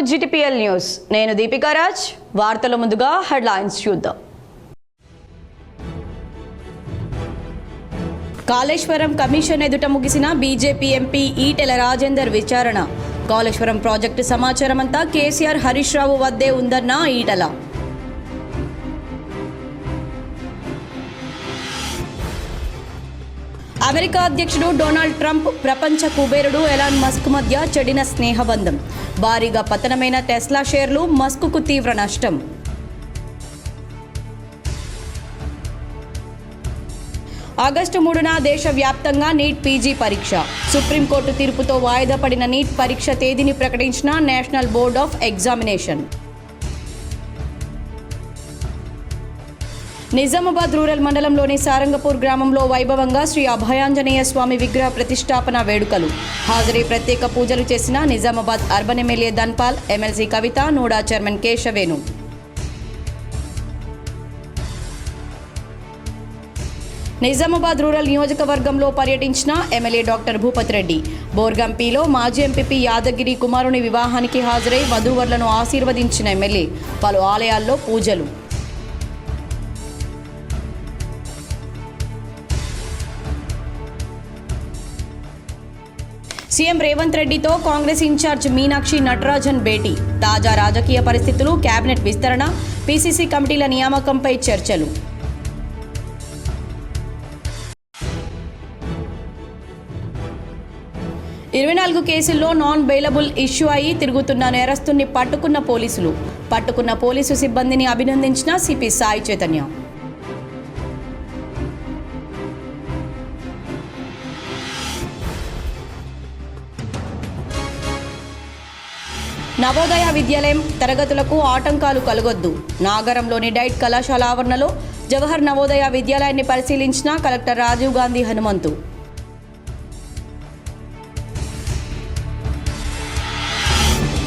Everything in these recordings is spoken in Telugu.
GTPL news. నేను దీపికా రాజ్. వార్తల ముందుగా హెడ్లైన్స్ చూద్దాం. కాళేశ్వరం కమిషన్ ఎదుట ముగిసిన బీజేపీ ఎంపీ ఈటెల రాజేందర్ విచారణ. కాళేశ్వరం ప్రాజెక్టు సమాచారం అంతా కేసీఆర్ హరీష్ రావు వద్దే ఉందన్న ఈటెల. అమెరికా అధ్యక్షుడు డొనాల్డ్ ట్రంప్, ప్రపంచ కుబేరుడు ఎలాన్ మస్క్ మధ్య చెడిన స్నేహబంధం. భారీగా పతనమైన టెస్లా షేర్లు, మస్క్కు తీవ్ర నష్టం. ఆగస్టు 3న దేశవ్యాప్తంగా నీట్ పీజీ పరీక్ష. సుప్రీంకోర్టు తీర్పుతో వాయిదా పడిన నీట్ పరీక్ష తేదీని ప్రకటించిన national board of examination. Nizamabad rural మండలంలోని సారంగపూర్ గ్రామంలో వైభవంగా శ్రీ అభయాంజనేయ స్వామి విగ్రహ ప్రతిష్టాపన వేడుకలు. హాజరై ప్రత్యేక పూజలు చేసిన Nizamabad urban MLA Dhanpal, MLC Kavitha, NUDA chairman Keshavenu. Nizamabad rural నియోజకవర్గంలో పర్యటించిన ఎమ్మెల్యే డాక్టర్ భూపత్ రెడ్డి. బోర్గంపీలో మాజీ ఎంపీపీ యాదగిరి కుమారుని వివాహానికి హాజరై వధూవరులను ఆశీర్వదించిన ఎమ్మెల్యే. పలు ఆలయాల్లో పూజలు. సీఎం రేవంత్ రెడ్డితో కాంగ్రెస్ ఇన్ఛార్జ్ మీనాక్షి నటరాజన్ భేటీ. తాజా రాజకీయ పరిస్థితులు, కేబినెట్ విస్తరణ, పీసీసీ కమిటీల నియామకంపై చర్చలు. ఇరవై 24 కేసుల్లో నాన్ బెయిలబుల్ ఇష్యూ అయి తిరుగుతున్న నేరస్తుని పట్టుకున్న పోలీసు సిబ్బందిని అభినందించిన సిపి సాయి చైతన్య. నవోదయ విద్యాలయం తరగతులకు ఆటంకాలు కలగొద్దు. నాగరంలోని డైట్ కళాశాల ఆవరణలో జవహర్ నవోదయ విద్యాలయాన్ని పరిశీలించిన కలెక్టర్ రాజీవ్ గాంధీ హనుమంతు.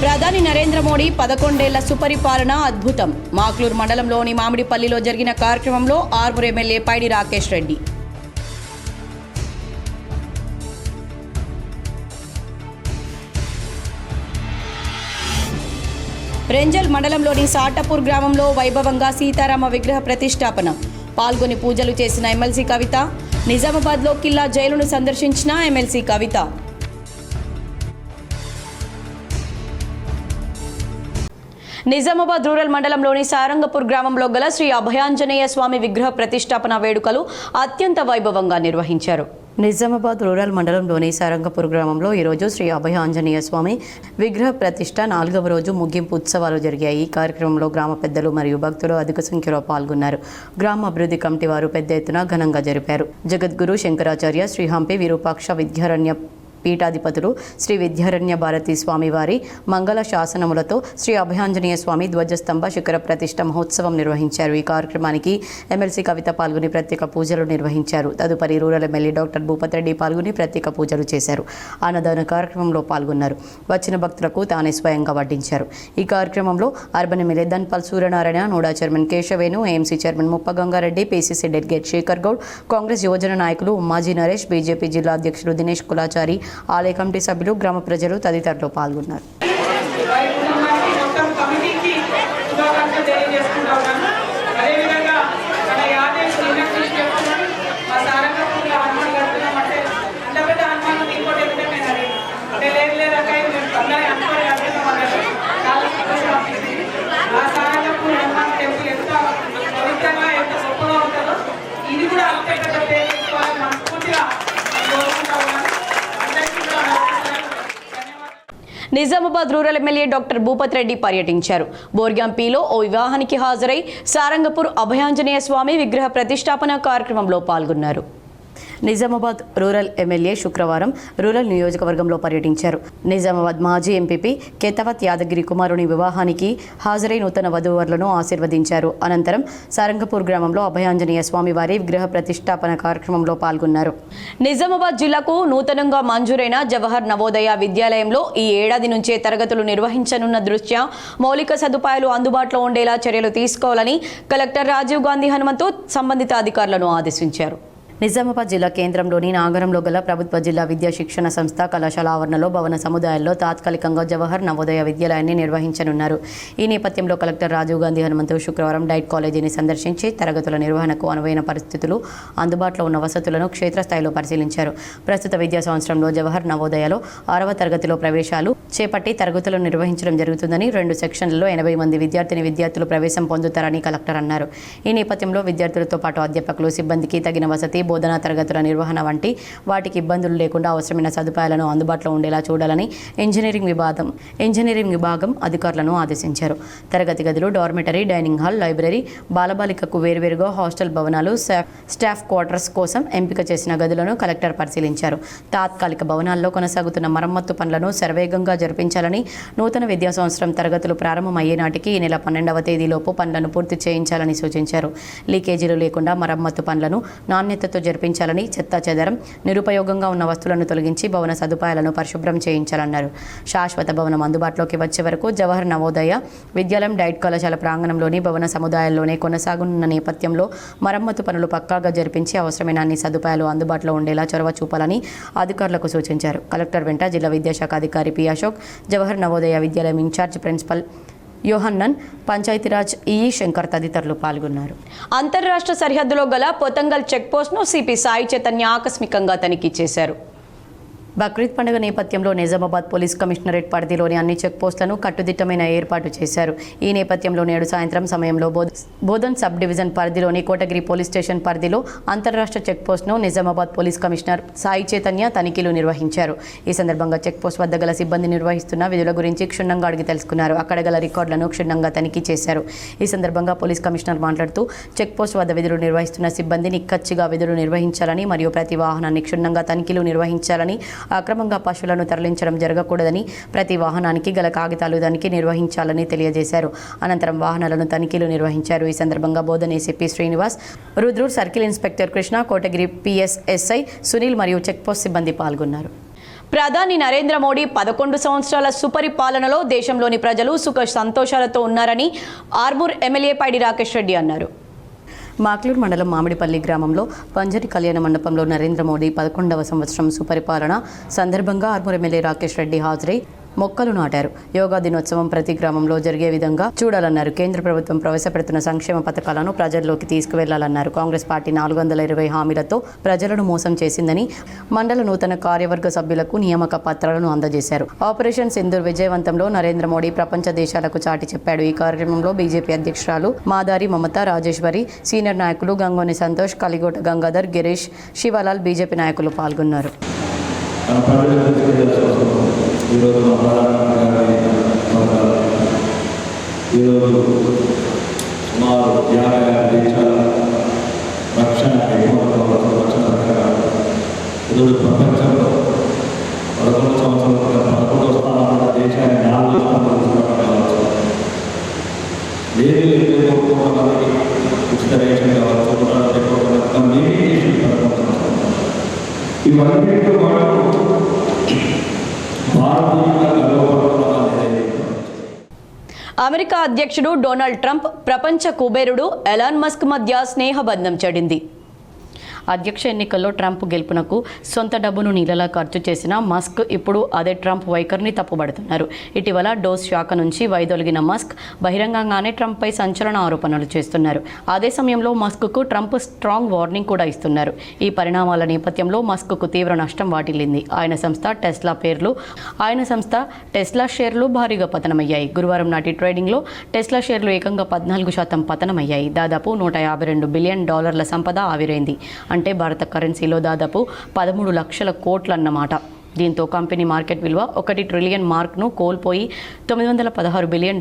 ప్రధాని నరేంద్ర మోడీ 11 ఏళ్ల సుపరిపాలన అద్భుతం. మాక్లూర్ మండలంలోని మామిడిపల్లిలో జరిగిన కార్యక్రమంలో ఆర్మూర్ ఎమ్మెల్యే పైడి రాకేష్ రెడ్డి. రెంజల్ మండలంలోని సాటపూర్ గ్రామంలో వైభవంగా సీతారామ విగ్రహ ప్రతిష్టాపన. పాల్గొని పూజలు చేసిన ఎమ్మెల్సీ కవిత. నిజామాబాద్లో కిల్లా జైలును సందర్శించిన ఎమ్మెల్సీ కవిత. నిజామాబాద్ రూరల్ మండలంలోని సారంగపూర్ గ్రామంలో గల శ్రీ అభయాంజనేయ స్వామి విగ్రహ ప్రతిష్టాపన వేడుకలు అత్యంత వైభవంగా నిర్వహించారు. నిజామాబాద్ రూరల్ మండలంలోని సారంగపూర్ గ్రామంలో ఈరోజు శ్రీ అభయాంజనేయ స్వామి విగ్రహ ప్రతిష్ట 4వ రోజు ముగింపు ఉత్సవాలు జరిగాయి. ఈ కార్యక్రమంలో గ్రామ పెద్దలు మరియు భక్తులు అధిక సంఖ్యలో పాల్గొన్నారు. గ్రామ అభివృద్ధి కమిటీ వారు పెద్ద ఎత్తున ఘనంగా జరిపారు. జగద్గురు శంకరాచార్య, శ్రీ హంపి విరూపాక్ష విద్యారణ్య పీఠాధిపతులు శ్రీ విద్యారణ్య భారతీ స్వామి వారి మంగళ శాసనములతో శ్రీ అభయాంజనేయ స్వామి ధ్వజస్తంభ శిఖర ప్రతిష్ట మహోత్సవం నిర్వహించారు. ఈ కార్యక్రమానికి ఎమ్మెల్సీ కవిత పాల్గొని ప్రత్యేక పూజలు నిర్వహించారు. తదుపరి rural MLA doctor Bhupath Reddy పాల్గొని ప్రత్యేక పూజలు చేశారు. అన్నదాన కార్యక్రమంలో పాల్గొన్నారు. వచ్చిన భక్తులకు తానే స్వయంగా వడ్డించారు. ఈ కార్యక్రమంలో urban MLA Dhanpal Suryanarayana, NUDA chairman Keshavenu, AMC chairman ముప్ప గంగారెడ్డి, పీసీసీ డెలిగేట్ శేఖర్ గౌడ్, కాంగ్రెస్ యువజన నాయకులు ఉమ్మాజీ నరేష్, బీజేపీ జిల్లా అధ్యక్షుడు దినేష్ కులాచారి, ఆలయ కమిటీ సభ్యులు, గ్రామ ప్రజలు తదితరులు పాల్గొన్నారు. Nizamabad rural MLA doctor Bhupath Reddy పర్యటించారు. బోర్గంపీలో ఓ వివాహానికి హాజరై సారంగపూర్ అభయాంజనేయ స్వామి విగ్రహ ప్రతిష్టాపన కార్యక్రమంలో పాల్గొన్నారు. నిజామాబాద్ రూరల్ ఎమ్మెల్యే శుక్రవారం రూరల్ నియోజకవర్గంలో పర్యటించారు. నిజామాబాద్ మాజీ ఎంపీపీ కేతవత్ యాదగిరి కుమారుని వివాహానికి హాజరై నూతన వధూవరులను ఆశీర్వదించారు. అనంతరం సారంగపూర్ గ్రామంలో అభయాంజనేయ స్వామి వారి విగ్రహ ప్రతిష్టాపన కార్యక్రమంలో పాల్గొన్నారు. నిజామాబాద్ జిల్లాకు నూతనంగా మంజూరైన జవహర్ నవోదయ విద్యాలయంలో ఈ ఏడాది నుంచే తరగతులు నిర్వహించనున్న దృష్ట్యా మౌలిక సదుపాయాలు అందుబాటులో ఉండేలా చర్యలు తీసుకోవాలని కలెక్టర్ రాజీవ్ గాంధీ హనుమంతు సంబంధిత అధికారులను ఆదేశించారు. నిజామాబాద్ జిల్లా కేంద్రంలోని నాగరంలో గల ప్రభుత్వ జిల్లా విద్యా శిక్షణ సంస్థ కళాశాల ఆవరణలో భవన సముదాయాల్లో తాత్కాలికంగా జవహర్ నవోదయ విద్యాలయాన్ని నిర్వహించనున్నారు. ఈ నేపథ్యంలో కలెక్టర్ రాజీవ్ గాంధీ హనుమంతు శుక్రవారం డైట్ కాలేజీని సందర్శించి తరగతుల నిర్వహణకు అనువైన పరిస్థితులు, అందుబాటులో ఉన్న వసతులను క్షేత్రస్థాయిలో పరిశీలించారు. ప్రస్తుత విద్యా సంవత్సరంలో జవహర్ నవోదయలో 6వ తరగతిలో ప్రవేశాలు చేపట్టి తరగతులను నిర్వహించడం జరుగుతుందని, 2 సెక్షన్లలో 80 మంది విద్యార్థులు ప్రవేశం పొందుతారని కలెక్టర్ అన్నారు. ఈ నేపథ్యంలో విద్యార్థులతో పాటు అధ్యాపకులు, సిబ్బందికి తగిన వసతి, బోధనా తరగతుల నిర్వహణ వంటి వాటికి ఇబ్బందులు లేకుండా అవసరమైన సదుపాయాలను అందుబాటులో ఉండేలా చూడాలని ఇంజనీరింగ్ విభాగం అధికారులను ఆదేశించారు. తరగతి గదులు, డార్మిటరీ, డైనింగ్ హాల్, లైబ్రరీ, బాలబాలికకు వేర్వేరుగా హాస్టల్ భవనాలు, స్టాఫ్ క్వార్టర్స్ కోసం ఎంపిక చేసిన గదులను కలెక్టర్ పరిశీలించారు. తాత్కాలిక భవనాల్లో కొనసాగుతున్న మరమ్మత్తు పనులను శరవేగంగా జరిపించాలని, నూతన విద్యా సంవత్సరం తరగతులు ప్రారంభమయ్యే నాటికి ఈ నెల 12వ తేదీలోపు పనులను పూర్తి చేయించాలని సూచించారు. లీకేజీలు లేకుండా మరమ్మత్తు పనులను నాణ్యతతో జరిపించాలని, చెత్తాచెదరం, నిరుపయోగంగా ఉన్న వస్తువులను తొలగించి భవన సదుపాయాలను పరిశుభ్రం చేయించాలన్నారు. శాశ్వత భవనం అందుబాటులోకి వచ్చే వరకు జవహర్ నవోదయ విద్యాలయం డైట్ కళాశాల ప్రాంగణంలోని భవన సముదాయాల్లోనే కొనసాగుతున్న నేపథ్యంలో మరమ్మతు పనులు పక్కాగా జరిపించి అవసరమైన అన్ని సదుపాయాలు అందుబాటులో ఉండేలా చొరవ చూపాలని అధికారులకు సూచించారు. కలెక్టర్ వెంట జిల్లా విద్యాశాఖ అధికారి P Ashok, Jawahar Navodaya Vidyalayam incharge principal Yohannan, Panchayati Raj EE Shankar తదితరులు పాల్గొన్నారు. అంతర్రాష్ట్ర సరిహద్దులో గల పొతంగల్ చెక్పోస్ట్ను సిపి సాయి చైతన్య ఆకస్మికంగా తనిఖీ చేశారు. బక్రీద్ పండుగ నేపథ్యంలో నిజామాబాద్ పోలీస్ కమిషనరేట్ పరిధిలోని అన్ని చెక్ పోస్టులను కట్టుదిట్టమైన ఏర్పాటు చేశారు. ఈ నేపథ్యంలో నేడు సాయంత్రం సమయంలో బోధన్ సబ్ డివిజన్ పరిధిలోని కోటగిరి పోలీస్ స్టేషన్ పరిధిలో అంతర్రాష్ట్ర చెక్ పోస్ట్ను నిజామాబాద్ పోలీస్ కమిషనర్ సాయి చైతన్య తనిఖీలు నిర్వహించారు. ఈ సందర్భంగా చెక్ పోస్ట్ వద్ద గల సిబ్బంది నిర్వహిస్తున్న విధుల గురించి క్షుణ్ణంగా అడిగి తెలుసుకున్నారు. అక్కడ గల రికార్డులను క్షుణ్ణంగా తనిఖీ చేశారు. ఈ సందర్భంగా పోలీస్ కమిషనర్ మాట్లాడుతూ చెక్ పోస్ట్ వద్ద విధులు నిర్వహిస్తున్న సిబ్బంది నిక్కచ్చిగా విధులు నిర్వహించాలని మరియు ప్రతి వాహనాన్ని క్షుణ్ణంగా తనిఖీలు నిర్వహించాలని, అక్రమంగా పశువులను తరలించడం జరగకూడదని, ప్రతి వాహనానికి గల కాగితాలు తనిఖీ నిర్వహించాలని తెలియజేశారు. అనంతరం వాహనాలను తనిఖీలు నిర్వహించారు. ఈ సందర్భంగా Bodhan ACP Srinivas, Rudrur circle inspector Krishna, Kotagiri PSSI Sunil మరియు చెక్పోస్ట్ సిబ్బంది పాల్గొన్నారు. ప్రధాని నరేంద్ర మోడీ 11 సంవత్సరాల సుపరిపాలనలో దేశంలోని ప్రజలు సుఖ సంతోషాలతో ఉన్నారని ఆర్మూర్ ఎమ్మెల్యే పైడి రాకేష్ రెడ్డి అన్నారు. మాక్లూర్ మండలం మామిడిపల్లి గ్రామంలో పంజరి కళ్యాణ మండపంలో నరేంద్ర మోడీ 11వ సంవత్సరం సుపరిపాలన సందర్భంగా ఆర్మూర్ ఎమ్మెల్యే రాకేష్ రెడ్డి హాజరై మొక్కలు నాటారు. యోగా దినోత్సవం ప్రతి గ్రామంలో జరిగే విధంగా చూడాలన్నారు. కేంద్ర ప్రభుత్వం ప్రవేశపెడుతున్న సంక్షేమ పథకాలను ప్రజల్లోకి తీసుకువెళ్లాలన్నారు. కాంగ్రెస్ పార్టీ 420 హామీలతో ప్రజలను మోసం చేసిందని మండల నూతన కార్యవర్గ సభ్యులకు నియామక పత్రాలను అందజేశారు. ఆపరేషన్ సింధూర్ విజయవంతంలో నరేంద్ర మోడీ ప్రపంచ దేశాలకు చాటి చెప్పాడు. ఈ కార్యక్రమంలో బీజేపీ అధ్యక్షురాలు మాదారి మమత, రాజేశ్వరి, సీనియర్ నాయకులు గంగోని సంతోష్, కలిగోట గంగాధర్, గిరీష్, శివలాల్, బీజేపీ నాయకులు పాల్గొన్నారు. ఈరోజు సుమారు 56 దేశాల రక్షణ ఈరోజు ప్రపంచంలో 11 సంవత్సరాలుగా 11వ స్థానంలో దేశాన్ని 4 స్థానాలు కావచ్చు. లేదు ఉచిత రేషన్ కావచ్చు, ఇవన్నిటితో అమెరికా అధ్యక్షుడు డొనాల్డ్ ట్రంప్, ప్రపంచ కుబేరుడు ఎలాన్ మస్క్ మధ్య స్నేహబంధం చెడింది. అధ్యక్ష ఎన్నికల్లో ట్రంప్ గెలుపునకు సొంత డబ్బును నీళ్ళలా ఖర్చు చేసిన మస్క్ ఇప్పుడు అదే ట్రంప్ వైఖరిని తప్పుబడుతున్నారు. ఇటీవల డోస్ శాఖ నుంచి వైదొలిగిన మస్క్ బహిరంగంగానే ట్రంప్పై సంచలన ఆరోపణలు చేస్తున్నారు. అదే సమయంలో మస్క్కు ట్రంప్ స్ట్రాంగ్ వార్నింగ్ కూడా ఇస్తున్నారు. ఈ పరిణామాల నేపథ్యంలో మస్క్కు తీవ్ర నష్టం వాటిల్లింది. ఆయన సంస్థ టెస్లా షేర్లు భారీగా పతనమయ్యాయి. గురువారం నాటి ట్రేడింగ్లో టెస్లా షేర్లు ఏకంగా 14% పతనమయ్యాయి. దాదాపు $152 బిలియన్ సంపద ఆవిరైంది. అంటే భారత కరెన్సీలో దాదాపు 13 లక్షల కోట్లన్నమాట. దీంతో కంపెనీ మార్కెట్ విలువ 1 ట్రిలియన్ మార్క్ను కోల్పోయి $916 బిలియన్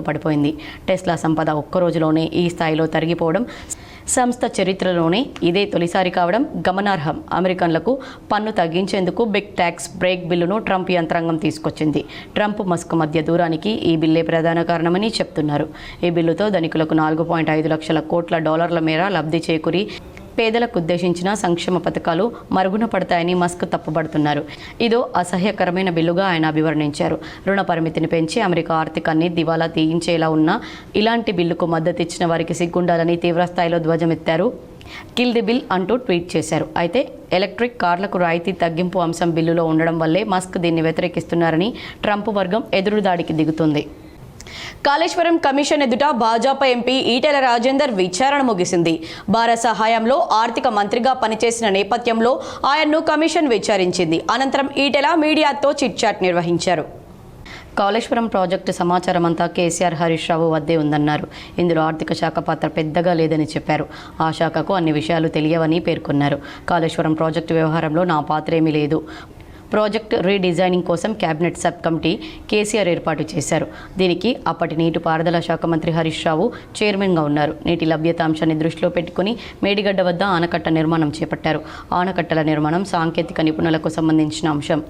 పడిపోయింది. టెస్లా సంపద ఒక్కరోజులోనే ఈ స్థాయిలో తరిగిపోవడం సంస్థ చరిత్రలోనే ఇదే తొలిసారి కావడం గమనార్హం. అమెరికన్లకు పన్ను తగ్గించేందుకు బిగ్ ట్యాక్స్ బ్రేక్ బిల్లును ట్రంప్ యంత్రాంగం తీసుకొచ్చింది. ట్రంప్ మస్క్ మధ్య దూరానికి ఈ బిల్లే ప్రధాన కారణమని చెప్తున్నారు. ఈ బిల్లుతో ధనికులకు $4.5 లక్షల కోట్ల మేర లబ్ధి చేకూరి పేదలకు ఉద్దేశించిన సంక్షేమ పథకాలు మరుగున పడతాయని మస్క్ తప్పుబడుతున్నారు. ఇదో అసహ్యకరమైన బిల్లుగా ఆయన అభివర్ణించారు. రుణ పరిమితిని పెంచి అమెరికా ఆర్థికాన్ని దివాలా తీయించేలా ఉన్న ఇలాంటి బిల్లుకు మద్దతిచ్చిన వారికి సిగ్గుండాలని తీవ్రస్థాయిలో ధ్వజమెత్తారు. కిల్ ది బిల్ అంటూ ట్వీట్ చేశారు. అయితే ఎలక్ట్రిక్ కార్లకు రాయితీ తగ్గింపు అంశం బిల్లులో ఉండడం వల్లే మస్క్ దీన్ని వ్యతిరేకిస్తున్నారని ట్రంప్ వర్గం ఎదురుదాడికి దిగుతుంది. కాళేశ్వరం కమిషన్ ఎదుట భాజపా ఎంపీ ఈటెల రాజేందర్ విచారణ ముగిసింది. భారత సహాయంలో ఆర్థిక మంత్రిగా పనిచేసిన నేపథ్యంలో ఆయన్ను కమిషన్ విచారించింది. అనంతరం ఈటెల మీడియాతో చిట్చాట్ నిర్వహించారు. కాళేశ్వరం ప్రాజెక్టు సమాచారం అంతా కేసీఆర్, హరీష్ రావు వద్దే ఉందన్నారు. ఇందులో ఆర్థిక శాఖ పాత్ర పెద్దగా లేదని చెప్పారు. ఆ శాఖకు అన్ని విషయాలు తెలియవని పేర్కొన్నారు. కాళేశ్వరం ప్రాజెక్టు వ్యవహారంలో నా పాత్ర ఏమీ లేదు. ప్రాజెక్ట్ రీడిజైనింగ్ కోసం కేబినెట్ సబ్ కమిటీ కేసీఆర్ ఏర్పాటు చేశారు. దీనికి అప్పటి నీటిపారుదల శాఖ మంత్రి హరీష్ రావు చైర్మన్గా ఉన్నారు. నీటి లభ్యత అంశాన్ని దృష్టిలో పెట్టుకుని మేడిగడ్డ వద్ద ఆనకట్ట నిర్మాణం చేపట్టారు. ఆనకట్టల నిర్మాణం సాంకేతిక నిపుణులకు సంబంధించిన అంశం.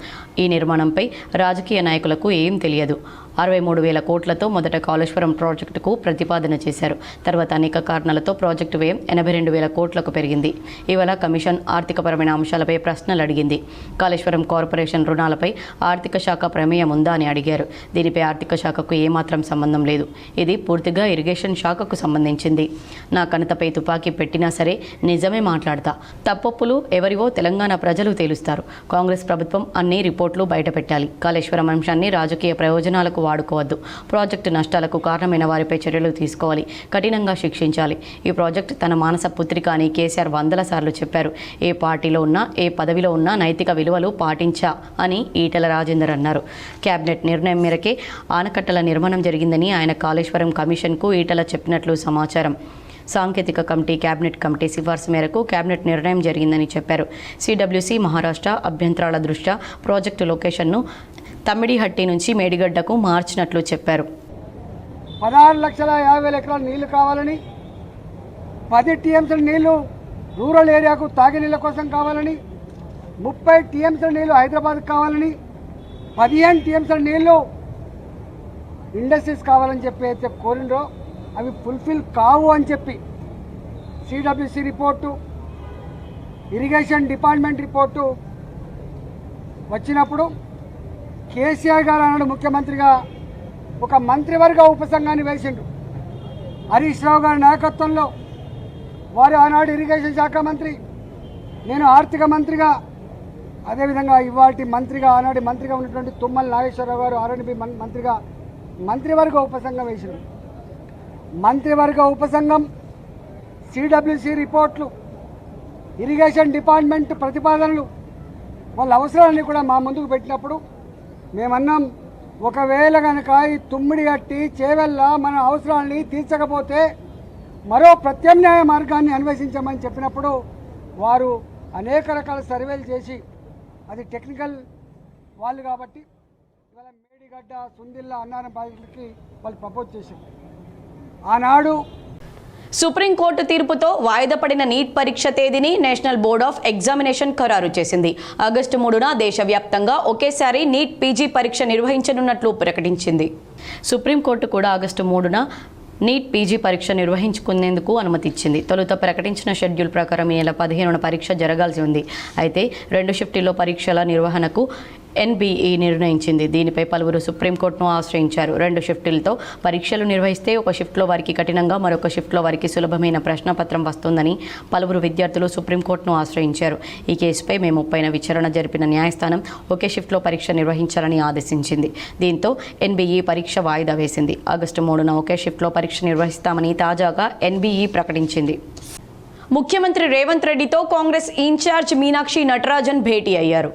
ఈ నిర్మాణంపై రాజకీయ నాయకులకు ఏం తెలియదు. 63,000 కోట్లతో మొదట కాళేశ్వరం ప్రాజెక్టుకు ప్రతిపాదన చేశారు. తర్వాత అనేక కారణాలతో ప్రాజెక్టు వ్యయం 82,000 కోట్లకు పెరిగింది. ఇవాళ కమిషన్ ఆర్థికపరమైన అంశాలపై ప్రశ్నలు అడిగింది. కాళేశ్వరం కార్పొరేషన్ రుణాలపై ఆర్థిక శాఖ ప్రమేయం ఉందా అని అడిగారు. దీనిపై ఆర్థిక శాఖకు ఏమాత్రం సంబంధం లేదు. ఇది పూర్తిగా ఇరిగేషన్ శాఖకు సంబంధించింది. నా కణతపై తుపాకీ పెట్టినా సరే నిజమే మాట్లాడతా. తప్పొప్పులు ఎవరివో తెలంగాణ ప్రజలు తేలుస్తారు. కాంగ్రెస్ ప్రభుత్వం అన్ని రిపోర్టులు బయటపెట్టాలి. కాళేశ్వరం అంశాన్ని రాజకీయ ప్రయోజనాలకు వాడుకోవద్దు. ప్రాజెక్టు నష్టాలకు కారణమైన వారిపై చర్యలు తీసుకోవాలి. కఠినంగా శిక్షించాలి. ఈ ప్రాజెక్టు తన మానస పుత్రిక అని కేసీఆర్ 100 సార్లు చెప్పారు. ఏ పార్టీలో ఉన్నా, ఏ పదవిలో ఉన్నా నైతిక విలువలు పాటించా అని ఈటెల రాజేందర్ అన్నారు. కేబినెట్ నిర్ణయం మేరకే ఆనకట్టల నిర్మాణం జరిగిందని ఆయన కాళేశ్వరం కమిషన్కు ఈటెల చెప్పినట్లు సమాచారం. సాంకేతిక కమిటీ, కేబినెట్ కమిటీ సిఫార్సు మేరకు కేబినెట్ నిర్ణయం జరిగిందని చెప్పారు. సిడబ్ల్యూసి మహారాష్ట్ర అభ్యంతరాల దృష్ట్యా ప్రాజెక్టు లొకేషన్ను తమ్మిడిహట్టి నుంచి మేడిగడ్డకు మార్చినట్లు చెప్పారు. 16,50,000 ఎకరాల నీళ్లు కావాలని, 10 టీఎంసీల నీళ్లు రూరల్ ఏరియాకు తాగునీళ్ళ కోసం కావాలని, 30 టీఎంసీల నీళ్లు హైదరాబాద్కు కావాలని, 15 టీఎంసీల నీళ్లు ఇండస్ట్రీస్ కావాలని చెప్పి అయితే కోరిండ్రో అవి ఫుల్ఫిల్ కావు అని చెప్పి CWC report, irrigation department report వచ్చినప్పుడు కేసీఆర్ గారు అన్నాడు ముఖ్యమంత్రిగా ఒక మంత్రివర్గ ఉపసంఘాన్ని వేసిండు. హరీష్ రావు గారి నాయకత్వంలో వారు ఆనాడు ఇరిగేషన్ శాఖ మంత్రి, నేను ఆర్థిక మంత్రిగా, అదేవిధంగా ఇవాటి మంత్రిగా ఆనాటి మంత్రిగా ఉన్నటువంటి తుమ్మల నాగేశ్వరరావు గారు ఆర్ఎండ్బి మంత్రిగా మంత్రివర్గ ఉపసంఘం వేసిండు. మంత్రివర్గ ఉపసంఘం సిడబ్ల్యూసి రిపోర్ట్లు, ఇరిగేషన్ డిపార్ట్మెంట్ ప్రతిపాదనలు, వాళ్ళ అవసరాలన్నీ కూడా మా ముందుకు పెట్టినప్పుడు మేమన్నాం, ఒకవేళ కనుక ఈ తుమ్మిడి కట్టి చేవెళ్ళ మన అవసరాలని తీర్చకపోతే మరో ప్రత్యామ్నాయ మార్గాన్ని అన్వేషించమని చెప్పినప్పుడు వారు అనేక రకాల సర్వేలు చేసి, అది టెక్నికల్ వాళ్ళు కాబట్టి ఇవాళ మేడిగడ్డ, సుందిల్ల, అన్నారం ప్రాజెక్టులకి వాళ్ళు ప్రపోజ్ చేశారు. ఆనాడు సుప్రీంకోర్టు తీర్పుతో వాయిదా పడిన నీట్ పరీక్ష తేదీని నేషనల్ బోర్డ్ ఆఫ్ ఎగ్జామినేషన్ ఖరారు చేసింది. ఆగస్టు 3న దేశవ్యాప్తంగా ఒకేసారి నీట్ పీజీ పరీక్ష నిర్వహించనున్నట్లు ప్రకటించింది. సుప్రీంకోర్టు కూడా ఆగస్టు 3న నీట్ పీజీ పరీక్ష నిర్వహించుకునేందుకు అనుమతి ఇచ్చింది. తొలుత ప్రకటించిన షెడ్యూల్ ప్రకారం ఈ నెల 15న పరీక్ష జరగాల్సి ఉంది. అయితే 2 షిఫ్టీల్లో పరీక్షల నిర్వహణకు ఎన్బీఈ నిర్ణయించింది. దీనిపై పలువురు సుప్రీంకోర్టును ఆశ్రయించారు. 2 షిఫ్టులతో పరీక్షలు నిర్వహిస్తే ఒక షిఫ్ట్లో వారికి కఠినంగా, మరొక షిఫ్ట్లో వారికి సులభమైన ప్రశ్నపత్రం వస్తుందని పలువురు విద్యార్థులు సుప్రీంకోర్టును ఆశ్రయించారు. ఈ కేసుపై మే 30న విచారణ జరిపిన న్యాయస్థానం ఒకే షిఫ్ట్లో పరీక్ష నిర్వహించాలని ఆదేశించింది. దీంతో ఎన్బీఈ పరీక్ష వాయిదా వేసింది. ఆగస్టు 3న ఒకే షిఫ్ట్లో పరీక్ష నిర్వహిస్తామని తాజాగా ఎన్బీఈ ప్రకటించింది. ముఖ్యమంత్రి రేవంత్ రెడ్డితో కాంగ్రెస్ ఇన్ఛార్జ్ మీనాక్షి నటరాజన్ భేటీ అయ్యారు.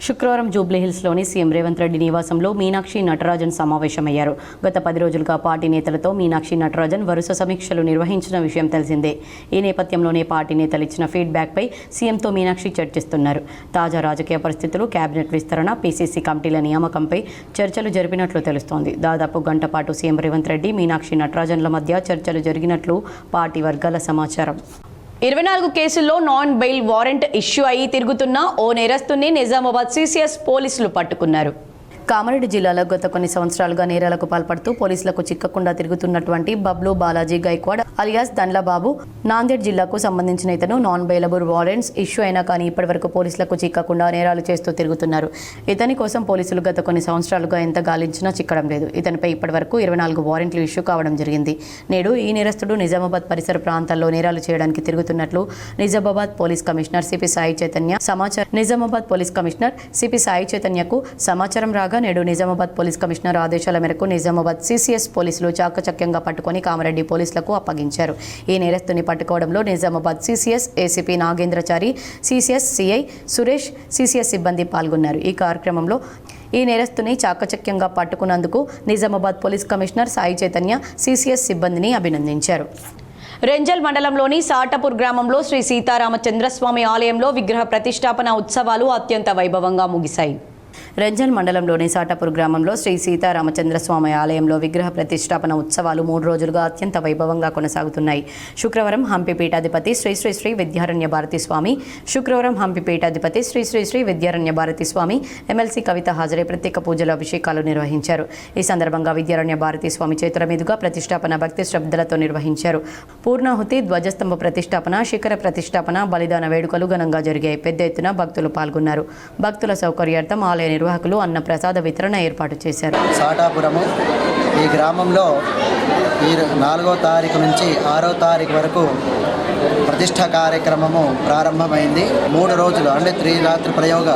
శుక్రవారం జూబ్లీహిల్స్లోని సీఎం రేవంత్ రెడ్డి నివాసంలో మీనాక్షి నటరాజన్ సమావేశమయ్యారు. గత 10 రోజులుగా పార్టీ నేతలతో మీనాక్షి నటరాజన్ వరుస సమీక్షలు నిర్వహించిన విషయం తెలిసిందే. ఈ నేపథ్యంలోనే పార్టీ నేతలు ఇచ్చిన ఫీడ్బ్యాక్పై సీఎంతో మీనాక్షి చర్చిస్తున్నారు. తాజా రాజకీయ పరిస్థితులు, కేబినెట్ విస్తరణ, పీసీసీ కమిటీల నియామకంపై చర్చలు జరిపినట్లు తెలుస్తోంది. దాదాపు గంట పాటు సీఎం రేవంత్ రెడ్డి, మీనాక్షి నటరాజన్ల మధ్య చర్చలు జరిగినట్లు పార్టీ వర్గాల సమాచారం. 24 కేసుల్లో నాన్ బెయిల్ వారెంట్ ఇష్యూ అయ్యి తిరుగుతున్న ఓ నేరస్తుని నిజామాబాద్ సీసీఎస్ పోలీసులు పట్టుకున్నారు. కామారెడ్డి జిల్లాలో గత కొన్ని సంవత్సరాలుగా నేరాలకు పాల్పడుతూ పోలీసులకు చిక్కకుండా తిరుగుతున్నటువంటి బబ్లు బాలాజీ గైక్వాడ్ అలియాస్ దండ్లబాబు నాందేడ్ జిల్లాకు సంబంధించిన ఇతను నాన్ బెయిలబుల్ వారెంట్స్ ఇష్యూ అయినా కానీ ఇప్పటివరకు పోలీసులకు చిక్కకుండా నేరాలు చేస్తూ తిరుగుతున్నారు. ఇతని కోసం పోలీసులు గత కొన్ని సంవత్సరాలుగా ఎంత గాలించినా చిక్కడం లేదు. ఇతనిపై ఇప్పటివరకు 24 వారెంట్లు ఇష్యూ కావడం జరిగింది. నేడు ఈ నేరస్తుడు నిజామాబాద్ పరిసర ప్రాంతాల్లో నేరాలు చేయడానికి తిరుగుతున్నట్లు Nizamabad police commissioner CP Sai చైతన్యకు సమాచారం రాగా నేడు నిజామాబాద్ పోలీస్ కమిషనర్ ఆదేశాల మేరకు నిజామాబాద్ సిసిఎస్ పోలీసులు చాకచక్యంగా పట్టుకొని కామారెడ్డి పోలీసులకు అప్పగించారు. ఈ నేరస్తుని పట్టుకోవడంలో Nizamabad CCS ACP Nagendrachari, CCS CI Suresh, CCS సిబ్బంది పాల్గొన్నారు. ఈ కార్యక్రమంలో ఈ నేరస్తుని చాకచక్యంగా పట్టుకున్నందుకు Nizamabad police commissioner Sai Chaitanya CCS సిబ్బందిని అభినందించారు. రెంజల్ మండలంలోని సాటపూర్ గ్రామంలో శ్రీ సీతారామచంద్రస్వామి ఆలయంలో విగ్రహ ప్రతిష్టాపన ఉత్సవాలు అత్యంత వైభవంగా ముగిశాయి. రెంజల్ మండలంలోని సాటపూర్ గ్రామంలో శ్రీ సీతారామచంద్రస్వామి ఆలయంలో విగ్రహ ప్రతిష్టాపన ఉత్సవాలు 3 రోజులుగా అత్యంత వైభవంగా కొనసాగుతున్నాయి. శుక్రవారం హంపి పీఠాధిపతి శ్రీ శ్రీ శ్రీ విద్యారణ్య భారతి స్వామి ఎమ్మెల్సీ కవిత హాజరై ప్రత్యేక పూజలు అభిషేకాలు నిర్వహించారు. ఈ సందర్భంగా విద్యారణ్య భారతి స్వామి చేతుల మీదుగా ప్రతిష్టాపన భక్తి శ్రద్ధలతో నిర్వహించారు. పూర్ణాహుతి, ధ్వజస్తంభ ప్రతిష్టాపన, శిఖర ప్రతిష్టాపన, బలిదాన వేడుకలు ఘనంగా జరిగాయి. పెద్ద ఎత్తున భక్తులు పాల్గొన్నారు. భక్తుల సౌకర్యార్థం ఆలయ నిర్వాహకులు అన్న ప్రసాద వితరణ ఏర్పాటు చేశారు. సాటాపురము ఈ గ్రామంలో ఈ 4వ తారీఖు నుంచి 6వ తారీఖు వరకు ప్రతిష్ఠా కార్యక్రమము ప్రారంభమైంది. 3 రోజులు అంటే త్రిరాత్రి ప్రయోగ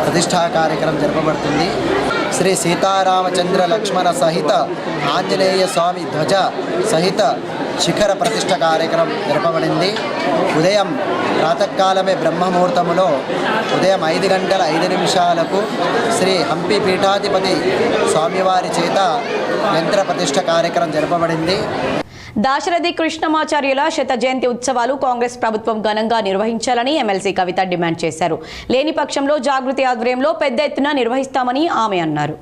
ప్రతిష్ఠా కార్యక్రమం జరపబడుతుంది. శ్రీ సీతారామచంద్ర లక్ష్మణ సహిత ఆంజనేయ స్వామి ధ్వజ సహిత శిఖర ప్రతిష్ఠ కార్యక్రమం జరపబడింది. ఉదయం ప్రాతకాలమే బ్రహ్మముహూర్తములో ఉదయం 5:05 శ్రీ హంపి పీఠాధిపతి స్వామివారి చేత యంత్ర ప్రతిష్ఠ కార్యక్రమం జరపబడింది. దాశరథి కృష్ణమాచార్యుల శత జయంతి ఉత్సవాలు కాంగ్రెస్ ప్రభుత్వం ఘనంగా నిర్వహించాలని ఎమ్మెల్సీ కవిత డిమాండ్ చేశారు. లేని పక్షంలో జాగృతి ఆధ్వర్యంలో పెద్ద ఎత్తున నిర్వహిస్తామని ఆమె అన్నారు.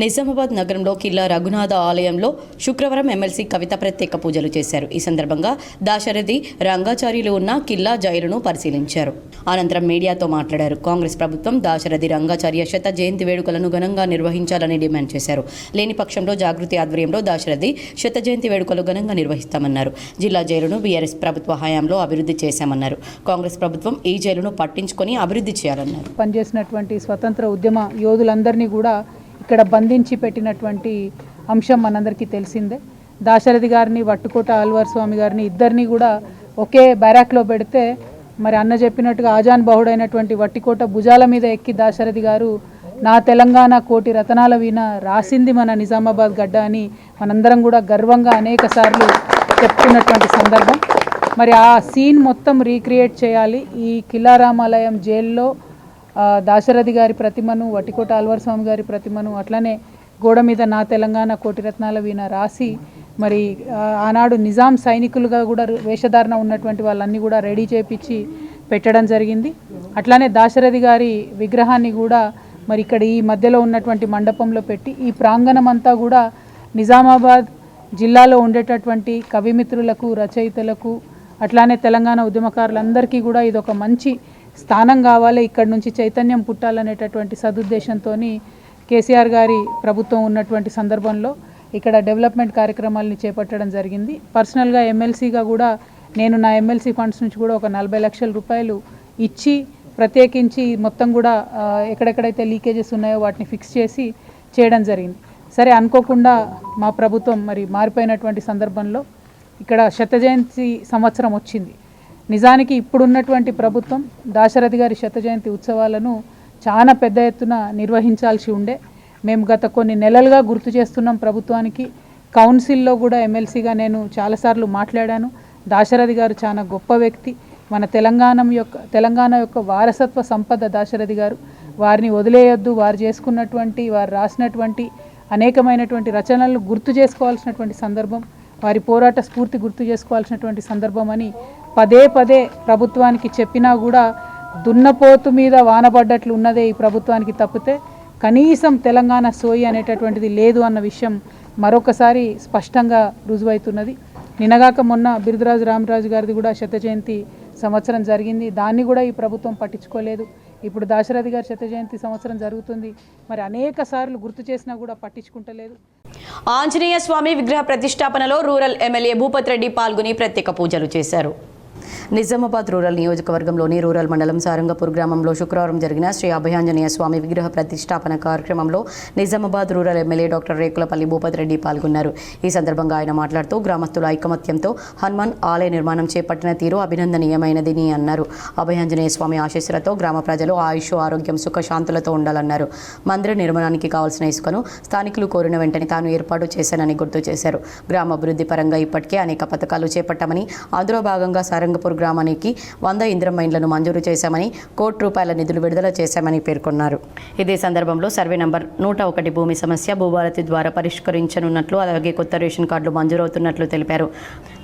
నిజామాబాద్ నగరంలో కిల్లా రఘునాథ ఆలయంలో శుక్రవారం ఎమ్మెల్సీ కవిత ప్రత్యేక పూజలు చేశారు. ఈ సందర్భంగా దాశరథి రంగాచార్యులు ఉన్న కిల్లా జైలును పరిశీలించారు. అనంతరం మీడియాతో మాట్లాడారు. కాంగ్రెస్ ప్రభుత్వం దాశరథి రంగాచార్య శత జయంతి వేడుకలను ఘనంగా నిర్వహించాలని డిమాండ్ చేశారు. లేని పక్షంలో జాగృతి ఆధ్వర్యంలో దాశరథి శత జయంతి వేడుకలు ఘనంగా నిర్వహిస్తామన్నారు. జిల్లా జైలును బీఆర్ఎస్ ప్రభుత్వ హయాంలో అభివృద్ధి చేశామన్నారు. కాంగ్రెస్ ప్రభుత్వం ఈ జైలును పట్టించుకొని అభివృద్ధి చేయాలన్నారు. పనిచేసినటువంటి స్వతంత్ర ఉద్యమ యోధులందరినీ కూడా ఇక్కడ బంధించి పెట్టినటువంటి అంశం మనందరికీ తెలిసిందే. దాశరథి గారిని, వట్టుకోట ఆల్వార్ స్వామి గారిని ఇద్దరిని కూడా ఒకే బ్యారాక్లో పెడితే మరి అన్న చెప్పినట్టుగా ఆజాన్ బహుడైనటువంటి వట్టికోట భుజాల మీద ఎక్కి దాశరథి గారు నా తెలంగాణ కోటి రతనాల వీణ రాసింది మన నిజామాబాద్ గడ్డ అని మనందరం కూడా గర్వంగా అనేక సార్లు చెప్పుకున్నటువంటి సందర్భం. మరి ఆ సీన్ మొత్తం రీక్రియేట్ చేయాలి. ఈ కిల్లారామాలయం జైల్లో దాశరథి గారి ప్రతిమను, వట్టికోట ఆల్వార్ స్వామి గారి ప్రతిమను, అట్లనే గోడ మీద నా తెలంగాణ కోటి రత్నాల వీణ రాసి మరి ఆనాడు నిజాం సైనికులుగా కూడా వేషధారణ ఉన్నటువంటి వాళ్ళన్నీ కూడా రెడీ చేపించి పెట్టడం జరిగింది. అట్లానే దాశరథి గారి విగ్రహాన్ని కూడా మరి ఇక్కడ ఈ మధ్యలో ఉన్నటువంటి మండపంలో పెట్టి ఈ ప్రాంగణం అంతా కూడా నిజామాబాద్ జిల్లాలో ఉండేటటువంటి కవిమిత్రులకు, రచయితలకు, అట్లానే తెలంగాణ ఉద్యమకారులందరికీ కూడా ఇది ఒక మంచి స్థానం కావాలి, ఇక్కడ నుంచి చైతన్యం పుట్టాలనేటటువంటి సదుద్దేశంతో కేసీఆర్ గారి ప్రభుత్వం ఉన్నటువంటి సందర్భంలో ఇక్కడ డెవలప్మెంట్ కార్యక్రమాలని చేపట్టడం జరిగింది. పర్సనల్గా ఎమ్మెల్సీగా కూడా నేను నా ఎమ్మెల్సీ ఫండ్స్ నుంచి కూడా ఒక 40 లక్షల రూపాయలు ఇచ్చి ప్రత్యేకించి మొత్తం కూడా ఎక్కడెక్కడైతే లీకేజెస్ ఉన్నాయో వాటిని ఫిక్స్ చేసి చేయడం జరిగింది. సరే, అనుకోకుండా మా ప్రభుత్వం మరి మారిపోయినటువంటి సందర్భంలో ఇక్కడ శత జయంతి సంవత్సరం వచ్చింది. నిజానికి ఇప్పుడున్నటువంటి ప్రభుత్వం దాశరథి గారి శత జయంతి ఉత్సవాలను చాలా పెద్ద ఎత్తున నిర్వహించాల్సి ఉండే. మేము గత కొన్ని నెలలుగా గుర్తు చేస్తున్నాం ప్రభుత్వానికి. కౌన్సిల్లో కూడా ఎమ్మెల్సీగా నేను చాలాసార్లు మాట్లాడాను. దాశరథి గారు చాలా గొప్ప వ్యక్తి, మన తెలంగాణ యొక్క వారసత్వ సంపద దాశరథి గారు. వారిని వదిలేయొద్దు, వారు చేసుకున్నటువంటి, వారు రాసినటువంటి అనేకమైనటువంటి రచనలను గుర్తు చేసుకోవాల్సినటువంటి సందర్భం, వారి పోరాట స్ఫూర్తి గుర్తు చేసుకోవాల్సినటువంటి సందర్భం అని పదే పదే ప్రభుత్వానికి చెప్పినా కూడా దున్నపోతు మీద వానపడ్డట్లు ఉన్నదే ఈ ప్రభుత్వానికి తప్పితే కనీసం తెలంగాణ సోయి అనేటటువంటిది లేదు అన్న విషయం మరొకసారి స్పష్టంగా రుజువవుతున్నది. నిన్నగాక మొన్న బిరుదరాజు రామరాజు గారిది కూడా శత జయంతి సంవత్సరం జరిగింది. దాన్ని కూడా ఈ ప్రభుత్వం పట్టించుకోలేదు. ఇప్పుడు దాశరథి గారి శత జయంతి సంవత్సరం జరుగుతుంది. మరి అనేక సార్లు గుర్తు చేసినా కూడా పట్టించుకుంటలేదు. ఆంజనేయ స్వామి విగ్రహ ప్రతిష్టాపనలో రూరల్ ఎమ్మెల్యే భూపత్ రెడ్డి పాల్గొని ప్రత్యేక పూజలు చేశారు. నిజామాబాద్ రూరల్ నియోజకవర్గంలోని రూరల్ మండలం సారంగపూర్ గ్రామంలో శుక్రవారం జరిగిన శ్రీ అభయాంజనేయ స్వామి విగ్రహ ప్రతిష్టాపన కార్యక్రమంలో Nizamabad rural MLA doctor Rekulapalli Bhupat Reddy పాల్గొన్నారు. ఈ సందర్భంగా ఆయన మాట్లాడుతూ గ్రామస్తుల ఐకమత్యంతో హనుమాన్ ఆలయ నిర్మాణం చేపట్టిన తీరు అభినందనీయమైనదని అన్నారు. అభయాంజనేయ స్వామి ఆశీస్సులతో గ్రామ ప్రజలు ఆయుష్, ఆరోగ్యం, సుఖశాంతులతో ఉండాలన్నారు. మందిర నిర్మాణానికి కావాల్సిన ఇసుకను స్థానికులు కోరిన వెంటనే తాను ఏర్పాటు చేశానని గుర్తు చేశారు. గ్రామాభివృద్ధి పరంగా ఇప్పటికే అనేక పథకాలు చేపట్టామని, అందులో భాగంగా సారంగపూర్ గ్రామానికి 100 ఇందిరమ్మ ఇండ్లను మంజూరు చేశామని, ₹1 కోట్ల నిధులు విడుదల చేశామని పేర్కొన్నారు. ఇదే సందర్భంలో సర్వే నంబర్ 101 భూమి సమస్య భూభారతి ద్వారా పరిష్కరించనున్నట్లు, అలాగే కొత్త రేషన్ కార్డులు మంజూరవుతున్నట్లు తెలిపారు.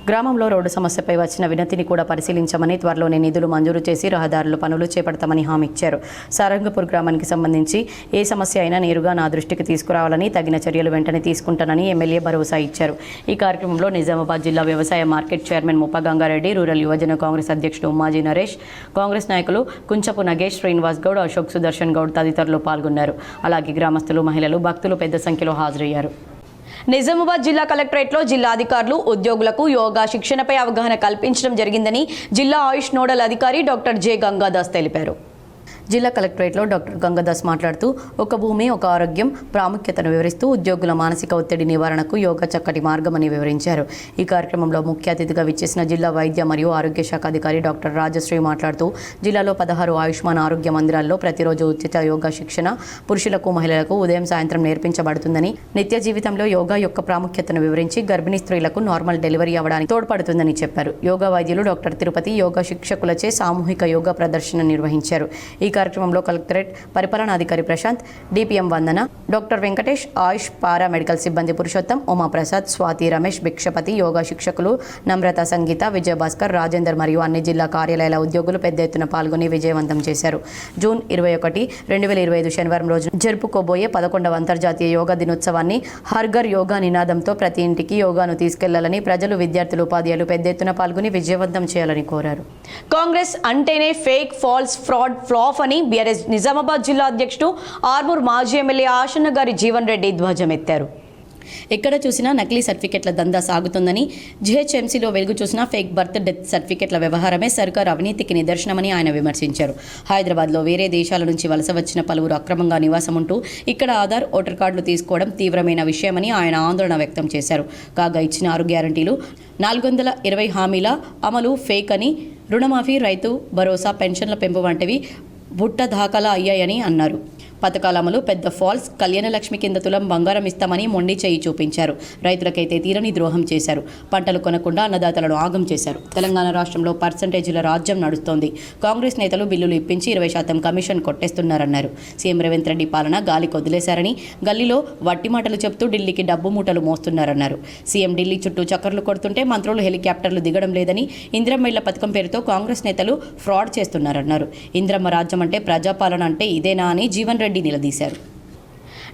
గ్రామంలో రోడ్డు సమస్యపై వచ్చిన వినతిని కూడా పరిశీలించామని, త్వరలోనే నిధులు మంజూరు చేసి రహదారుల పనులు చేపడతామని హామీ ఇచ్చారు. సారంగపూర్ గ్రామానికి సంబంధించి ఏ సమస్య అయినా నేరుగా నా దృష్టికి తీసుకురావాలని, తగిన చర్యలు వెంటనే తీసుకుంటానని ఎమ్మెల్యే భరోసా ఇచ్చారు. ఈ కార్యక్రమంలో నిజామాబాద్ జిల్లా వ్యవసాయ మార్కెట్ చైర్మన్ ముప్ప గంగారెడ్డి, రూరల్ యువజన కాంగ్రెస్ అధ్యక్షుడు ఉమ్మాజీ నరేష్, కాంగ్రెస్ నాయకులు కుంచపు నగేష్, శ్రీనివాస్ గౌడ్, అశోక్ సుదర్శన్ గౌడ్ తదితరులు పాల్గొన్నారు. అలాగే గ్రామస్తులు, మహిళలు, భక్తులు పెద్ద సంఖ్యలో హాజరయ్యారు. నిజామాబాద్ జిల్లా కలెక్టరేట్లో జిల్లా అధికారులు, ఉద్యోగులకు యోగా శిక్షణపై అవగాహన కల్పించడం జరిగిందని జిల్లా ఆయుష్ నోడల్ అధికారి డాక్టర్ జె గంగాదాస్ తెలిపారు. జిల్లా కలెక్టరేట్లో డాక్టర్ గంగాదాస్ మాట్లాడుతూ ఒక భూమి ఒక ఆరోగ్యం ప్రాముఖ్యతను వివరిస్తూ ఉద్యోగుల మానసిక ఒత్తిడి నివారణకు యోగా చక్కటి మార్గమని వివరించారు. ఈ కార్యక్రమంలో ముఖ్య అతిథిగా విచ్చేసిన జిల్లా వైద్య మరియు ఆరోగ్య శాఖ అధికారి డాక్టర్ రాజశ్రీ మాట్లాడుతూ జిల్లాలో 16 ఆయుష్మాన్ ఆరోగ్య మందిరాల్లో ప్రతిరోజు ఉచిత యోగా శిక్షణ పురుషులకు, మహిళలకు ఉదయం, సాయంత్రం నేర్పించబడుతుందని, నిత్య జీవితంలో యోగా యొక్క ప్రాముఖ్యతను వివరించి గర్భిణీ స్త్రీలకు నార్మల్ డెలివరీ అవ్వడానికి తోడ్పడుతుందని చెప్పారు. యోగా వైద్యులు డాక్టర్ తిరుపతి యోగా శిక్షకులచే సామూహిక యోగా ప్రదర్శన నిర్వహించారు. ఈ కార్యక్రమంలో కలెక్టరేట్ పరిపాలనాధికారి ప్రశాంత్, డిపిఎం వందన, డాక్టర్ వెంకటేష్, ఆయుష్ పారా మెడికల్ సిబ్బంది పురుషోత్తం, ఉమాప్రసాద్, స్వాతి, రమేష్, భిక్షపతి, యోగా శిక్షకులు నమ్రత, సంగీత, విజయభాస్కర్, రాజేందర్ మరియు అన్ని జిల్లా కార్యాలయాల ఉద్యోగులు పెద్ద ఎత్తున పాల్గొని విజయవంతం చేశారు. జూన్ 21, 2025 శనివారం రోజు జరుపుకోబోయే 11వ అంతర్జాతీయ యోగా దినోత్సవాన్ని హర్ఘర్ యోగా నినాదంతో ప్రతి ఇంటికి యోగాను తీసుకెళ్లాలని ప్రజలు, విద్యార్థులు, ఉపాధ్యాయులు పెద్ద ఎత్తున పాల్గొని విజయవంతం చేయాలని కోరారు. కాంగ్రెస్ అంటేనే ఫేక్, ఫాల్స్, ఫ్రాడ్, ఫ్లాప్ అని బీఆర్ఎస్ నిజామాబాద్ జిల్లా అధ్యక్షుడు ఆర్మూర్ మాజీ ఎమ్మెల్యే ఆశన్న గారి జీవన్ రెడ్డి ధ్వజమెత్తారు. ఎక్కడ చూసినా నకిలీ సర్టిఫికెట్ల దందా సాగుతుందని, జీహెచ్ఎంసీలో వెలుగు చూసినా ఫేక్ బర్త్ డెత్ సర్టిఫికెట్ల వ్యవహారమే సర్కార్ అవినీతికి నిదర్శనమని ఆయన విమర్శించారు. హైదరాబాద్లో వేరే దేశాల నుంచి వలస వచ్చిన పలువురు అక్రమంగా నివాసం ఉంటూ ఇక్కడ ఆధార్, ఓటర్ కార్డులు తీసుకోవడం తీవ్రమైన విషయమని ఆయన ఆందోళన వ్యక్తం చేశారు. కాగా ఇచ్చిన 6 గ్యారంటీలు, 420 హామీల అమలు ఫేక్ అని, రుణమాఫీ, రైతు భరోసా, పెన్షన్ల పెంపు వంటివి బుట్ట దాఖలా అయ్యాయని అన్నారు. పథకాల అమలు పెద్ద ఫాల్స్, కళ్యాణ లక్ష్మి కింద తులం బంగారం ఇస్తామని మొండి చేయి చూపించారు. రైతులకైతే తీరని ద్రోహం చేశారు. పంటలు కొనకుండా అన్నదాతలను ఆగం చేశారు. తెలంగాణ రాష్ట్రంలో పర్సంటేజీల రాజ్యం నడుస్తోంది. కాంగ్రెస్ నేతలు బిల్లులు ఇప్పించి 20% కమిషన్ కొట్టేస్తున్నారన్నారు. సీఎం రేవంత్ రెడ్డి పాలన గాలికి వదిలేశారని, గల్లీలో వట్టి మాటలు చెప్తూ ఢిల్లీకి డబ్బు మూటలు మోస్తున్నారన్నారు. సీఎం ఢిల్లీ చుట్టూ చక్కర్లు కొడుతుంటే మంత్రులు హెలికాప్టర్లు దిగడం లేదని, ఇందిరమ్మ ఇళ్ల పథకం పేరుతో కాంగ్రెస్ నేతలు ఫ్రాడ్ చేస్తున్నారన్నారు. ఇందిరమ్మ రాజ్యం అంటే ప్రజాపాలన అంటే ఇదేనా అని జీవన్ రెడ్డి నిలదీశారు.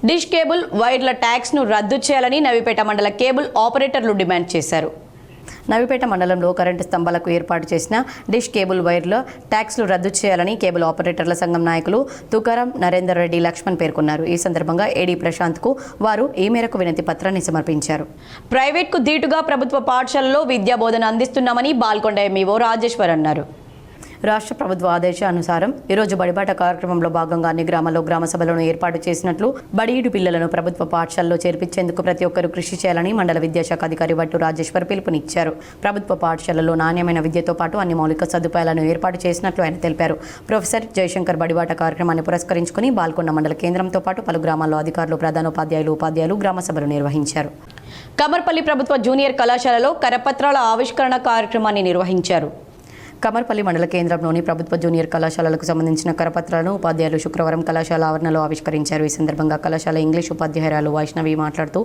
డిష్ కేబుల్ వైర్ల ట్యాక్స్ను రద్దు చేయాలని నవీపేట మండల కేబుల్ ఆపరేటర్లు డిమాండ్ చేశారు. నవీపేట మండలంలో కరెంటు స్తంభాలకు ఏర్పాటు చేసిన డిష్ కేబుల్ వైర్ల ట్యాక్స్లు రద్దు చేయాలని కేబుల్ ఆపరేటర్ల సంఘం నాయకులు తుకారం, నరేందర్ రెడ్డి, లక్ష్మణ్ పేర్కొన్నారు. ఈ సందర్భంగా ఏడీ ప్రశాంత్కు వారు ఈ మేరకు వినతి పత్రాన్ని సమర్పించారు. ప్రైవేట్కు ధీటుగా ప్రభుత్వ పాఠశాలలో విద్యా బోధన అందిస్తున్నామని బాల్కొండ ఎంఈఓ రాజేశ్వర్ అన్నారు. రాష్ట్ర ప్రభుత్వ ఆదేశానుసారం ఈరోజు బడిబాట కార్యక్రమంలో భాగంగా అన్ని గ్రామాల్లో గ్రామ సభలను ఏర్పాటు చేసినట్లు, బడియుడు పిల్లలను ప్రభుత్వ పాఠశాలలో చేర్పించేందుకు ప్రతి ఒక్కరూ కృషి చేయాలని మండల విద్యాశాఖ అధికారి వట్టు రాజేశ్వర్ పిలుపునిచ్చారు. ప్రభుత్వ పాఠశాలలో నాణ్యమైన విద్యతో పాటు అన్ని మౌలిక సదుపాయాలను ఏర్పాటు చేసినట్లు ఆయన తెలిపారు. ప్రొఫెసర్ జయశంకర్ బడిబాట కార్యక్రమాన్ని పురస్కరించుకుని బాల్కొండ మండల కేంద్రంతో పాటు పలు గ్రామాల్లో అధికారులు, ప్రధానోపాధ్యాయులు, ఉపాధ్యాయులు గ్రామ సభలు నిర్వహించారు. కమర్పల్లి ప్రభుత్వ జూనియర్ కళాశాలలో కరపత్రాల ఆవిష్కరణ కార్యక్రమాన్ని నిర్వహించారు. కమర్పల్లి మండల కేంద్రంలోని ప్రభుత్వ జూనియర్ కళాశాలలకు సంబంధించిన కరపత్రాలను ఉపాధ్యాయులు శుక్రవారం కళాశాల ఆవరణలో ఆవిష్కరించారు. ఈ సందర్భంగా కళాశాల ఇంగ్లీష్ ఉపాధ్యాయురాలు వైష్ణవి మాట్లాడుతూ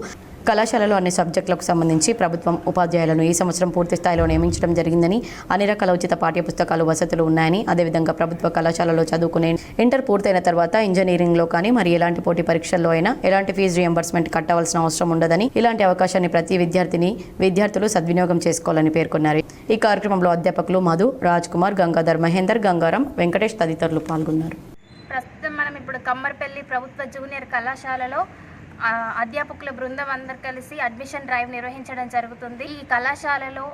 కళాశాలలో అన్ని సబ్జెక్టులకు సంబంధించి ప్రభుత్వం ఉపాధ్యాయులను ఈ సంవత్సరం పూర్తి స్థాయిలో నియమించడం జరిగిందని, అన్ని రకాల ఉచిత పాఠ్యపుస్తకాలు, వసతులు ఉన్నాయని, అదేవిధంగా ప్రభుత్వ కళాశాలలో చదువుకునే ఇంటర్ పూర్తయిన తర్వాత ఇంజనీరింగ్లో కానీ మరి ఎలాంటి పోటీ పరీక్షల్లో అయినా ఎలాంటి ఫీజు రియంబర్స్మెంట్ కట్టవలసిన అవసరం ఉండదని, ఇలాంటి అవకాశాన్ని ప్రతి విద్యార్థులు సద్వినియోగం చేసుకోవాలని పేర్కొన్నారు. ఈ కార్యక్రమంలో అధ్యాపకులు మధు, రాజ్ కుమార్, గంగాధర్, మహేందర్, గంగారాం, వెంకటేష్ తదితరులు పాల్గొన్నారు. ప్రస్తుతం మనం ఇప్పుడు కమ్మర్పల్లి ప్రభుత్వ జూనియర్ కళాశాలలో అధ్యాపకుల బృందం అందరు కలిసి అడ్మిషన్ డ్రైవ్ నిర్వహించడం జరుగుతుంది. ఈ కళాశాలలో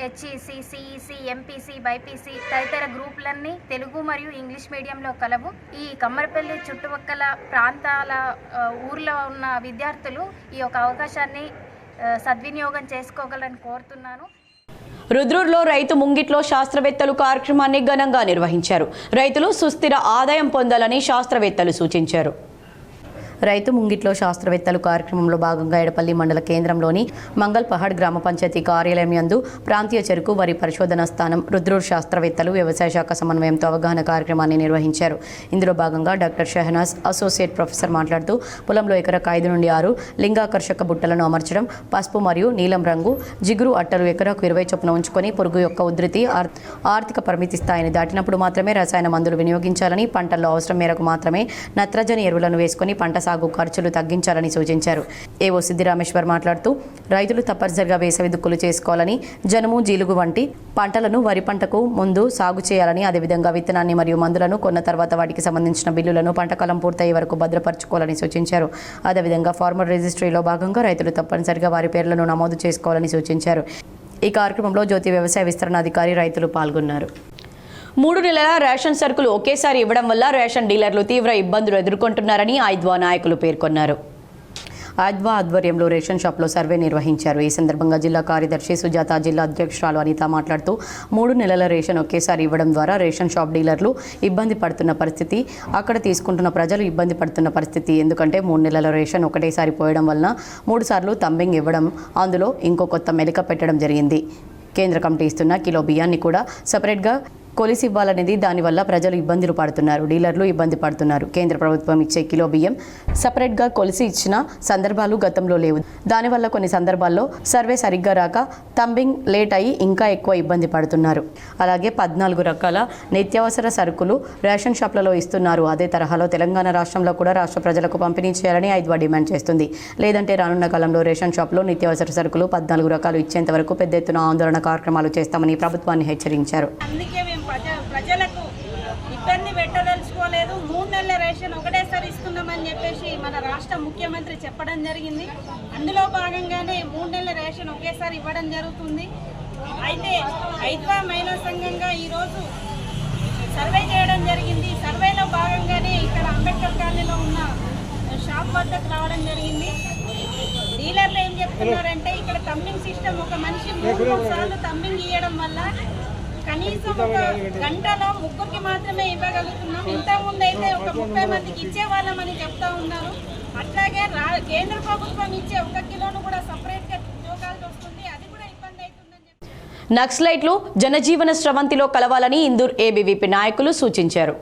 హెచ్ఈసి, సిఈసి, ఎంపీసీ, బైపీసీ తదితర గ్రూపులన్నీ తెలుగు మరియు ఇంగ్లీష్ మీడియంలో కలవు. ఈ కమ్మర్పల్లి చుట్టుపక్కల ప్రాంతాల ఊర్లో ఉన్న విద్యార్థులు ఈ యొక్క అవకాశాన్ని సద్వినియోగం చేసుకోగలని కోరుతున్నాను. రుద్రూర్లో రైతు ముంగిట్లో శాస్త్రవేత్తలు కార్యక్రమాన్ని ఘనంగా నిర్వహించారు. రైతులు సుస్థిర ఆదాయం పొందాలని శాస్త్రవేత్తలు సూచించారు. రైతు ముంగిట్లో శాస్త్రవేత్తలు కార్యక్రమంలో భాగంగా ఎడపల్లి మండల కేంద్రంలోని మంగల్ పహాడ్ గ్రామ పంచాయతీ కార్యాలయం యందు ప్రాంతీయ చెరుకు వరి పరిశోధనా స్థానం రుద్రూర్ శాస్త్రవేత్తలు వ్యవసాయ శాఖ సమన్వయంతో అవగాహన కార్యక్రమాన్ని నిర్వహించారు. ఇందులో భాగంగా డాక్టర్ షహనాజ్ అసోసియేట్ ప్రొఫెసర్ మాట్లాడుతూ పొలంలో ఎకరకు 5 నుండి 6 లింగాకర్షక బుట్టలను అమర్చడం, పసుపు మరియు నీలం రంగు జిగురు అట్టలు ఎకరకు 20 చొప్పున ఉంచుకొని పురుగు యొక్క ఉధృతి ఆర్థిక పరిమితి స్థాయిని దాటినప్పుడు మాత్రమే రసాయన మందులు వినియోగించాలని, పంటల్లో అవసరం మేరకు మాత్రమే నత్రజని ఎరువులను వేసుకొని పంట సాగు ఖర్చులు తగ్గించాలని సూచించారు. ఏవో సిద్దిరామేశ్వర్ మాట్లాడుతూ రైతులు తప్పనిసరిగా వేసవి దుక్కులు చేసుకోవాలని, జనుము, జీలుగు వంటి పంటలను వరి పంటకు ముందు సాగు చేయాలని, అదేవిధంగా విత్తనాన్ని మరియు మందులను కొన్న తర్వాత వాటికి సంబంధించిన బిల్లులను పంటకాలం పూర్తయ్యే వరకు భద్రపరచుకోవాలని సూచించారు. అదేవిధంగా ఫార్మర్ రిజిస్ట్రీలో భాగంగా రైతులు తప్పనిసరిగా వారి పేర్లను నమోదు చేసుకోవాలని సూచించారు. ఈ కార్యక్రమంలో జ్యోతి వ్యవసాయ విస్తరణాధికారి, రైతులు పాల్గొన్నారు. 3 నెలల రేషన్ సరుకులు ఒకేసారి ఇవ్వడం వల్ల రేషన్ డీలర్లు తీవ్ర ఇబ్బందులు ఎదుర్కొంటున్నారని ఐద్వా నాయకులు పేర్కొన్నారు. ఐద్వా ఆధ్వర్యంలో రేషన్ షాప్లో సర్వే నిర్వహించారు. ఈ సందర్భంగా జిల్లా కార్యదర్శి సుజాత, జిల్లా అధ్యక్షురాలు అనిత మాట్లాడుతూ 3 నెలల రేషన్ ఒకేసారి ఇవ్వడం ద్వారా రేషన్ షాప్ డీలర్లు ఇబ్బంది పడుతున్న పరిస్థితి, అక్కడ తీసుకుంటున్న ప్రజలు ఇబ్బంది పడుతున్న పరిస్థితి. ఎందుకంటే 3 నెలల రేషన్ ఒకటేసారి పోయడం వలన 3 సార్లు తంబింగ్ ఇవ్వడం, అందులో ఇంకో కొత్త మెలిక పెట్టడం జరిగింది. కేంద్ర కమిటీ ఇస్తున్న కిలో బియ్యాన్ని కూడా సపరేట్గా కొలిసి ఇవ్వాలనేది, దానివల్ల ప్రజలు ఇబ్బందులు పడుతున్నారు, డీలర్లు ఇబ్బంది పడుతున్నారు. కేంద్ర ప్రభుత్వం ఇచ్చే కిలో బియ్యం సపరేట్గా కొలిసి ఇచ్చిన సందర్భాలు గతంలో లేవు. దానివల్ల కొన్ని సందర్భాల్లో సర్వే సరిగ్గా రాక తంబింగ్ లేట్ అయ్యి ఇంకా ఎక్కువ ఇబ్బంది పడుతున్నారు. అలాగే 14 రకాల నిత్యావసర సరుకులు రేషన్ షాప్లలో ఇస్తున్నారు. అదే తరహాలో తెలంగాణ రాష్ట్రంలో కూడా రాష్ట్ర ప్రజలకు పంపిణీ చేయాలని ఐద్వా డిమాండ్ చేస్తుంది. లేదంటే రానున్న కాలంలో రేషన్ షాప్లో నిత్యావసర సరుకులు 14 రకాలు ఇచ్చేంత వరకు పెద్ద ఎత్తున ఆందోళన కార్యక్రమాలు చేస్తామని ప్రభుత్వాన్ని హెచ్చరించారు. ప్రజలకు ఇబ్బంది పెట్టదలుచుకోలేదు. 3 నెలల రేషన్ ఒకటేసారి ఇస్తున్నామని చెప్పేసి మన రాష్ట్ర ముఖ్యమంత్రి చెప్పడం జరిగింది. అందులో భాగంగానే 3 నెలల రేషన్ ఒకేసారి ఇవ్వడం జరుగుతుంది. అయితే ఐద్వా మహిళా సంఘంగా ఈరోజు సర్వే చేయడం జరిగింది. సర్వేలో భాగంగానే ఇక్కడ అంబేద్కర్ కాలనీలో ఉన్న షాప్ వద్దకు రావడం జరిగింది. డీలర్లు ఏం చెప్తున్నారంటే ఇక్కడ తంబింగ్ సిస్టమ్ ఒక మనిషి 3 సార్లు తంబింగ్ ఇవ్వడం వల్ల కనీసం ఒక గంటలో 3కి మాత్రమే ఇవ్వగలుగుతున్నాం. ఇంతకుముందు అయితే ఒక 30 మందికి ఇచ్చేవాళ్ళమని చెప్తా ఉన్నారు. అట్లాగే కేంద్ర ప్రభుత్వం ఇచ్చే 1 కిలోను కూడా సపరేట్గా జోకాల్సి వస్తుంది. అది కూడా ఇబ్బంది అవుతుందని నక్సలైట్లు జనజీవన స్రవంతిలో కలవాలని ఇందూర్ ఏబీవీపీ నాయకులు సూచించారు.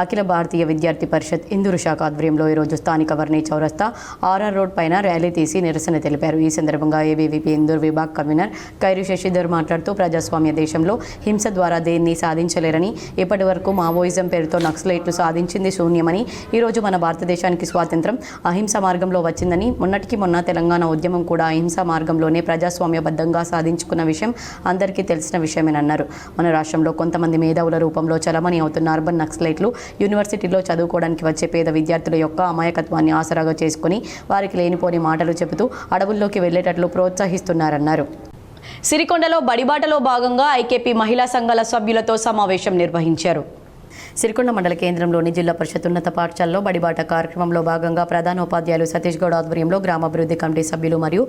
అఖిల భారతీయ విద్యార్థి పరిషత్ ఇందూరు శాఖ ఆధ్వర్యంలో ఈరోజు స్థానిక వర్ణి చౌరస్తా ఆర్ఆర్ రోడ్ పైన ర్యాలీ తీసి నిరసన తెలిపారు. ఈ సందర్భంగా ఏబీవీపీ ఇందూరు విభాగ్ కన్వీనర్ ఖైరు శశిధర్ మాట్లాడుతూ ప్రజాస్వామ్య దేశంలో హింస ద్వారా దేన్ని సాధించలేరని, ఇప్పటి వరకు మావోయిజం పేరుతో నక్సలైట్లు సాధించింది శూన్యమని, ఈరోజు మన భారతదేశానికి స్వాతంత్రం అహింస మార్గంలో వచ్చిందని, మొన్నటికి మొన్న తెలంగాణ ఉద్యమం కూడా అహింస మార్గంలోనే ప్రజాస్వామ్యబద్ధంగా సాధించుకున్న విషయం అందరికీ తెలిసిన విషయమేనన్నారు. మన రాష్ట్రంలో కొంతమంది మేధావుల రూపంలో చలమణి అవుతున్న అర్బన్ నక్సలైట్లు యూనివర్సిటీలో చదువుకోవడానికి వచ్చే పేద విద్యార్థుల యొక్క అమాయకత్వాన్ని ఆసరాగా చేసుకుని వారికి లేనిపోని మాటలు చెబుతూ అడవుల్లోకి వెళ్లేటట్లు ప్రోత్సహిస్తున్నారన్నారు. సిరికొండలో బడిబాటలో భాగంగా ఐకేపీ మహిళా సంఘాల సభ్యులతో సమావేశం నిర్వహించారు. సిరికొండ మండల కేంద్రంలోని జిల్లా పరిషత్ ఉన్నత పాఠశాలలో బడిబాట కార్యక్రమంలో భాగంగా ప్రధానోపాధ్యాయులు సతీష్ గౌడ్ ఆధ్వర్యంలో గ్రామాభివృద్ధి కమిటీ సభ్యులు మరియు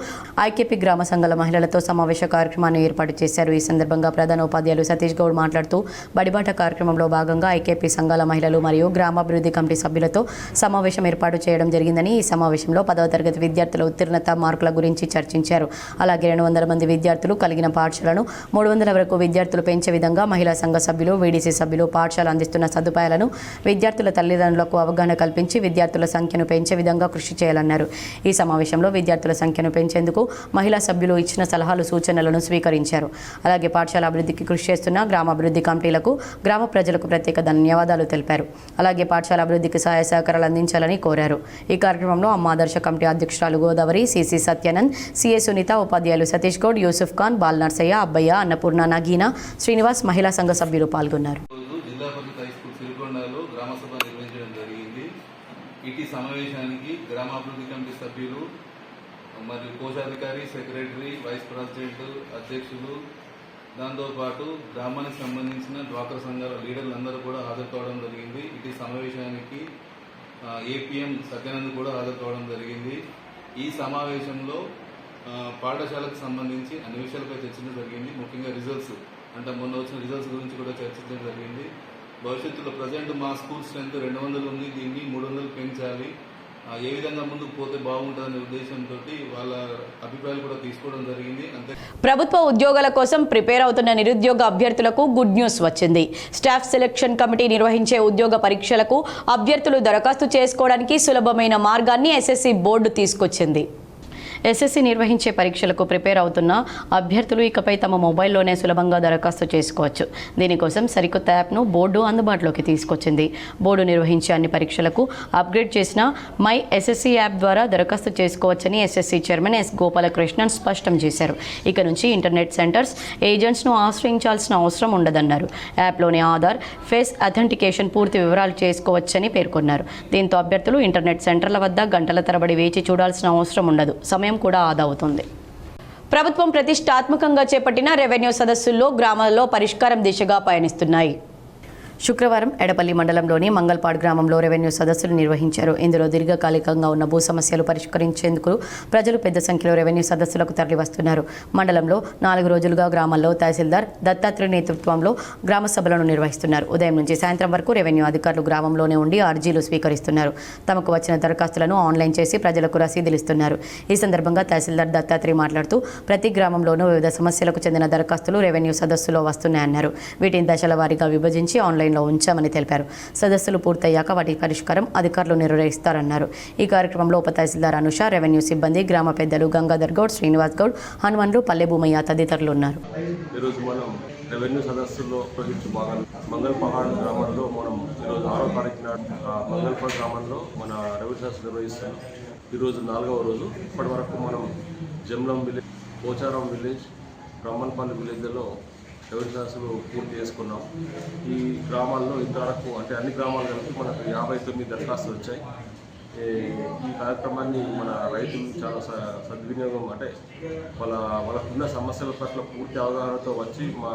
ఐకేపీ గ్రామ సంఘాల మహిళలతో సమావేశ కార్యక్రమాన్ని ఏర్పాటు చేశారు. ఈ సందర్భంగా ప్రధానోపాధ్యాయులు సతీష్ గౌడ్ మాట్లాడుతూ బడిబాట కార్యక్రమంలో భాగంగా ఐకేపీ సంఘాల మహిళలు మరియు గ్రామాభివృద్ధి కమిటీ సభ్యులతో సమావేశం ఏర్పాటు చేయడం జరిగిందని, ఈ సమావేశంలో 10వ తరగతి విద్యార్థుల ఉత్తీర్ణత మార్కుల గురించి చర్చించారు. అలాగే 200 మంది విద్యార్థులు కలిగిన పాఠశాలను 300 వరకు విద్యార్థులు పెంచే విధంగా మహిళా సంఘ సభ్యులు, వీడీసీ సభ్యులు పాఠశాల అందిస్తున్న సదుపాయాలను విద్యార్థుల తల్లిదండ్రులకు అవగాహన కల్పించి విద్యార్థుల సంఖ్యను పెంచే విధంగా కృషి చేయాలన్నారు. ఈ సమావేశంలో విద్యార్థుల సంఖ్యను పెంచేందుకు మహిళా సభ్యులు ఇచ్చిన సలహాలు, సూచనలను స్వీకరించారు. అలాగే పాఠశాల అభివృద్ధికి కృషి చేస్తున్న గ్రామాభివృద్ధి కమిటీలకు, గ్రామ ప్రజలకు ప్రత్యేక ధన్యవాదాలు తెలిపారు. అలాగే పాఠశాల అభివృద్ధికి సహాయ సహకారాలు అందించాలని కోరారు. ఈ కార్యక్రమంలో అమ్మ ఆదర్శ కమిటీ అధ్యక్షురాలు గోదావరి, సిసి సత్యానంద్, సిఏ సునీత, ఉపాధ్యాయులు సతీష్ గౌడ్, యూసుఫ్ ఖాన్, బాల్ నర్సయ్య, అబ్బయ్య, అన్నపూర్ణ, నగీనా, శ్రీనివాస్, మహిళా సంఘ సభ్యులు పాల్గొన్నారు. జిల్లా పరిషత్ హై స్కూల్ సిరికొండలో గ్రామ సభ నిర్వహించడం ఇటీ సమావేశానికి గ్రామాభివృద్ధి కమిటీ సభ్యులు మరియు కోశాధికారి, సెక్రటరీ, వైస్ ప్రెసిడెంట్, అధ్యక్షులు, దాంతోపాటు గ్రామానికి సంబంధించిన డ్వాక్రా సంఘాల లీడర్లు అందరూ కూడా హాజరు కావడం జరిగింది. ఇటీ సమావేశానికి ఏపీఎం సత్యానంద్ కూడా హాజరు కావడం జరిగింది. ఈ సమావేశంలో పాఠశాలకు సంబంధించి అన్ని విషయాలపై చర్చించడం జరిగింది. ముఖ్యంగా రిజల్ట్స్, అంటే మొన్న వచ్చిన రిజల్ట్స్ గురించి కూడా చర్చించడం జరిగింది. భవిష్యత్తులో ప్రజెంట్ మా స్కూల్ స్ట్రెంత్ 200 ఉంది, దీన్ని 300 పెంచాలి, ఏ విధంగా ముందుకు పోతే బాగుంటుందనే ఉద్దేశంతో వాళ్ళ అభిప్రాయాలు కూడా తీసుకోవడం జరిగింది. అంతే ప్రభుత్వ ఉద్యోగాల కోసం ప్రిపేర్ అవుతున్న నిరుద్యోగ అభ్యర్థులకు గుడ్ న్యూస్ వచ్చింది. స్టాఫ్ సెలక్షన్ కమిటీ నిర్వహించే ఉద్యోగ పరీక్షలకు అభ్యర్థులు దరఖాస్తు చేసుకోవడానికి సులభమైన మార్గాన్ని ఎస్ఎస్సి బోర్డు తీసుకొచ్చింది. ఎస్ఎస్సి నిర్వహించే పరీక్షలకు ప్రిపేర్ అవుతున్న అభ్యర్థులు ఇకపై తమ మొబైల్లోనే సులభంగా దరఖాస్తు చేసుకోవచ్చు. దీనికోసం సరికొత్త యాప్ను బోర్డు అందుబాటులోకి తీసుకొచ్చింది. బోర్డు నిర్వహించే అన్ని పరీక్షలకు అప్గ్రేడ్ చేసిన మై ఎస్ఎస్సి యాప్ ద్వారా దరఖాస్తు చేసుకోవచ్చని ఎస్ఎస్సి చైర్మన్ ఎస్ గోపాలకృష్ణన్ స్పష్టం చేశారు. ఇక నుంచి ఇంటర్నెట్ సెంటర్స్, ఏజెంట్స్ను ఆశ్రయించాల్సిన అవసరం ఉండదన్నారు. యాప్లోని ఆధార్, ఫేస్ అథెంటికేషన్ పూర్తి వివరాలు చేసుకోవచ్చని పేర్కొన్నారు. దీంతో అభ్యర్థులు ఇంటర్నెట్ సెంటర్ల వద్ద గంటల తరబడి వేచి చూడాల్సిన అవసరం ఉండదు. సమయం కూడా ఆదా అవుతుంది. ప్రభుత్వం ప్రతిష్టాత్మకంగా చేపట్టిన రెవెన్యూ సదస్సుల్లో గ్రామాల్లో పరిష్కారం దిశగా పయనిస్తున్నాయి. శుక్రవారం ఎడపల్లి మండలంలోని మంగల్పాడు గ్రామంలో రెవెన్యూ సదస్సులు నిర్వహించారు. ఇందులో దీర్ఘకాలికంగా ఉన్న భూ సమస్యలు పరిష్కరించేందుకు ప్రజలు పెద్ద సంఖ్యలో రెవెన్యూ సదస్సులకు తరలివస్తున్నారు. మండలంలో 4 రోజులుగా గ్రామాల్లో తహసీల్దార్ దత్తాత్రేయ నేతృత్వంలో గ్రామ సభలను నిర్వహిస్తున్నారు. ఉదయం నుంచి సాయంత్రం వరకు రెవెన్యూ అధికారులు గ్రామంలోనే ఉండి అర్జీలు స్వీకరిస్తున్నారు. తమకు వచ్చిన దరఖాస్తులను ఆన్లైన్ చేసి ప్రజలకు రసీదులు ఇస్తున్నారు. ఈ సందర్భంగా తహసీల్దార్ దత్తాత్రేయ మాట్లాడుతూ ప్రతి గ్రామంలోనూ వివిధ సమస్యలకు చెందిన దరఖాస్తులు రెవెన్యూ సదస్సులో వస్తున్నాయన్నారు. వీటిని దశల వారీగా విభజించి ఆన్లైన్లో ఉంచామని తెలిపారు. సదస్సులు పూర్తయ్యాక వాటి పరిష్కారం అధికారులు నిర్వహిస్తారన్నారు. ఈ కార్యక్రమంలో ఉప తహసీల్దార్ అనుష, రెవెన్యూ సిబ్బంది, గ్రామ పెద్దలు గంగాధర్ గౌడ్, శ్రీనివాస్ గౌడ్, హనుమన్లు, పల్లె భూమయ్య తదితరులు ఉన్నారు. ఈరోజు మనం రెవెన్యూ సదస్సుల్లో ప్రజెంట్ భాగంగా మంగల్పహాడ్ గ్రామంలో మనం ఈరోజు 6వ తారీఖు నాడు మంగల్పాడు గ్రామంలో మన రెవెన్యూ సదస్సు నిర్వహిస్తాం. ఈరోజు 4వ రోజు. ఇప్పటి వరకు మనం జమ్లం విలేజ్, పోచారం విలేజ్, బ్రహ్మన్పల్లి విలేజ్లలో రెవెన్యూ సదస్సులు పూర్తి చేసుకున్నాం. ఈ గ్రామాల్లో ఇంతవరకు అంటే అన్ని గ్రామాలు కలిపి మనకు 59 దరఖాస్తులు వచ్చాయి. ఈ కార్యక్రమాన్ని మన రైతులు చాలా సద్వినియోగం, అంటే వాళ్ళకున్న సమస్యల పట్ల పూర్తి అవగాహనతో వచ్చి మా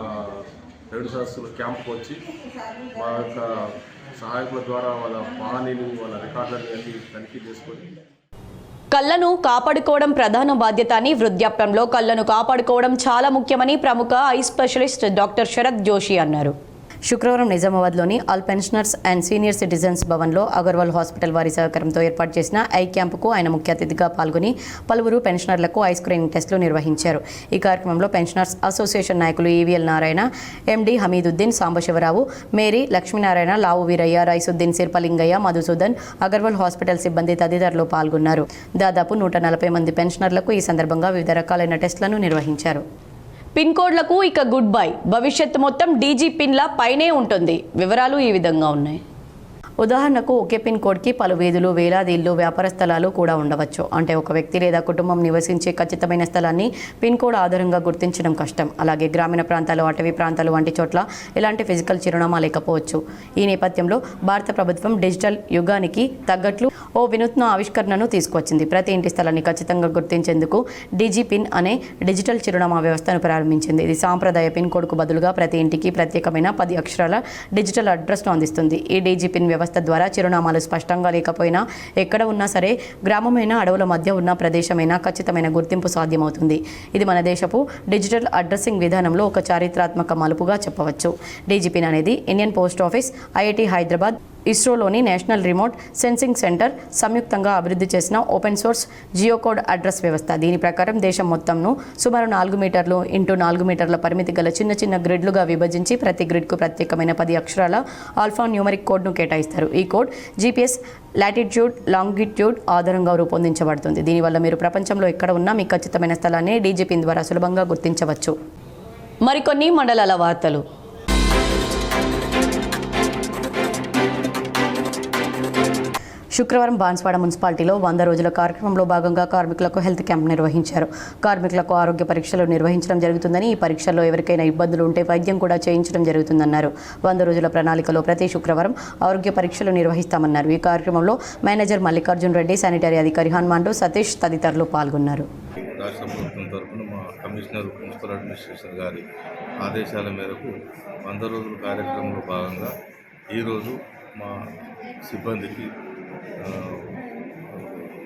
రెవెన్యూ సదస్సులు క్యాంప్కి వచ్చి మా యొక్క సహాయకుల ద్వారా వాళ్ళ హానీని, వాళ్ళ రికార్డులని అన్ని తనిఖీ చేసుకొని కళ్ళను కాపాడుకోవడం ప్రధాన బాధ్యత అని, వృద్ధాప్యంలో కళ్ళను కాపాడుకోవడం చాలా ముఖ్యమని ప్రముఖ eye specialist doctor Sharath Joshi అన్నారు. శుక్రవారం నిజామాబాద్లోని all pensioners and senior citizens భవన్లో అగర్వాల్ హాస్పిటల్ వారి సహకారంతో ఏర్పాటు చేసిన ఐ క్యాంపుకు ఆయన ముఖ్య అతిథిగా పాల్గొని పలువురు పెన్షనర్లకు ఐ స్క్రీనింగ్ టెస్టులు నిర్వహించారు. ఈ కార్యక్రమంలో పెన్షనర్స్ అసోసియేషన్ నాయకులు ఈవీఎల్ నారాయణ, ఎండి హమీదుద్దీన్, సాంబశివరావు, మేరీ, లక్ష్మీనారాయణ, లావు వీరయ్య, రైసుద్దీన్, సిర్పలింగయ్య, మధుసూదన్, అగర్వాల్ హాస్పిటల్ సిబ్బంది తదితరులు పాల్గొన్నారు. దాదాపు 140 మంది పెన్షనర్లకు ఈ సందర్భంగా వివిధ రకాలైన టెస్టులను నిర్వహించారు. పిన్ కోడ్లకు ఇక గుడ్ బై. భవిష్యత్తు మొత్తం డీజీ పిన్ల పైనే ఉంటుంది. వివరాలు ఈ విధంగా ఉన్నాయి. ఉదాహరణకు ఒకే పిన్ కోడ్కి పలు వీధులు, వేలాది ఇళ్ళు, వ్యాపార స్థలాలు కూడా ఉండవచ్చు. అంటే ఒక వ్యక్తి లేదా కుటుంబం నివసించే ఖచ్చితమైన స్థలాన్ని పిన్ కోడ్ ఆధారంగా గుర్తించడం కష్టం. అలాగే గ్రామీణ ప్రాంతాలు, అటవీ ప్రాంతాలు వంటి చోట్ల ఎలాంటి ఫిజికల్ చిరునామా లేకపోవచ్చు. ఈ నేపథ్యంలో భారత ప్రభుత్వం డిజిటల్ యుగానికి తగ్గట్లు ఓ వినూత్న ఆవిష్కరణను తీసుకొచ్చింది. ప్రతి ఇంటి స్థలాన్ని ఖచ్చితంగా గుర్తించేందుకు డీజీ పిన్ అనే డిజిటల్ చిరునామా వ్యవస్థను ప్రారంభించింది. ఇది సాంప్రదాయ పిన్ కోడ్కు బదులుగా ప్రతి ఇంటికి ప్రత్యేకమైన 10 అక్షరాల డిజిటల్ అడ్రస్ను అందిస్తుంది. ఈ డీజీ పిన్ వ్యవస్థ ద్వారా చిరునామాలు స్పష్టంగా లేకపోయినా ఎక్కడ ఉన్నా సరే, గ్రామమైన, అడవుల మధ్య ఉన్న ప్రదేశమైనా ఖచ్చితమైన గుర్తింపు సాధ్యమవుతుంది. ఇది మన దేశపు డిజిటల్ అడ్రస్సింగ్ విధానంలో ఒక చారిత్రాత్మక మలుపుగా చెప్పవచ్చు. డీజీ పిన్ అనేది Indian post office, IIT Hyderabad, ఇస్రోలోని నేషనల్ రిమోట్ సెన్సింగ్ సెంటర్ సంయుక్తంగా అభివృద్ధి చేసిన ఓపెన్ సోర్స్ జియోకోడ్ అడ్రస్ వ్యవస్థ. దీని ప్రకారం దేశం మొత్తంను సుమారు 4 మీటర్లు ఇంటూ 4 మీటర్ల పరిమితి గల చిన్న చిన్న గ్రిడ్లుగా విభజించి ప్రతి గ్రిడ్కు ప్రత్యేకమైన 10 అక్షరాల ఆల్ఫా న్యూమరిక్ కోడ్ను కేటాయిస్తారు. ఈ కోడ్ జీపీఎస్, లాటిట్యూడ్, లాంగిట్యూడ్ ఆధారంగా రూపొందించబడుతుంది. దీనివల్ల మీరు ప్రపంచంలో ఎక్కడ ఉన్నా మీ ఖచ్చితమైన స్థలాన్ని డీజీ పిన్ ద్వారా సులభంగా గుర్తించవచ్చు. మరికొన్ని మండలాల వార్తలు. శుక్రవారం బాన్స్వాడ మున్సిపాలిటీలో 100 రోజుల కార్యక్రమంలో భాగంగా కార్మికులకు హెల్త్ క్యాంప్ నిర్వహించారు. కార్మికులకు ఆరోగ్య పరీక్షలు నిర్వహించడం జరుగుతుందని, ఈ పరీక్షల్లో ఎవరికైనా ఇబ్బందులు ఉంటే వైద్యం కూడా చేయించడం జరుగుతుందన్నారు. 100 రోజుల ప్రణాళికలో ప్రతి శుక్రవారం ఆరోగ్య పరీక్షలు నిర్వహిస్తామన్నారు. ఈ కార్యక్రమంలో మేనేజర్ మల్లికార్జున్ రెడ్డి, శానిటరీ అధికారి హనుమాన్లు, సతీష్ తదితరులు పాల్గొన్నారు. రాష్ట్ర ప్రభుత్వం తరఫున మా కమిషనర్ మున్సిపల్ అడ్మినిస్ట్రేషన్ గారి ఆదేశాల మేరకు 100 రోజుల కార్యక్రమంలో భాగంగా ఈరోజు మా సిబ్బందికి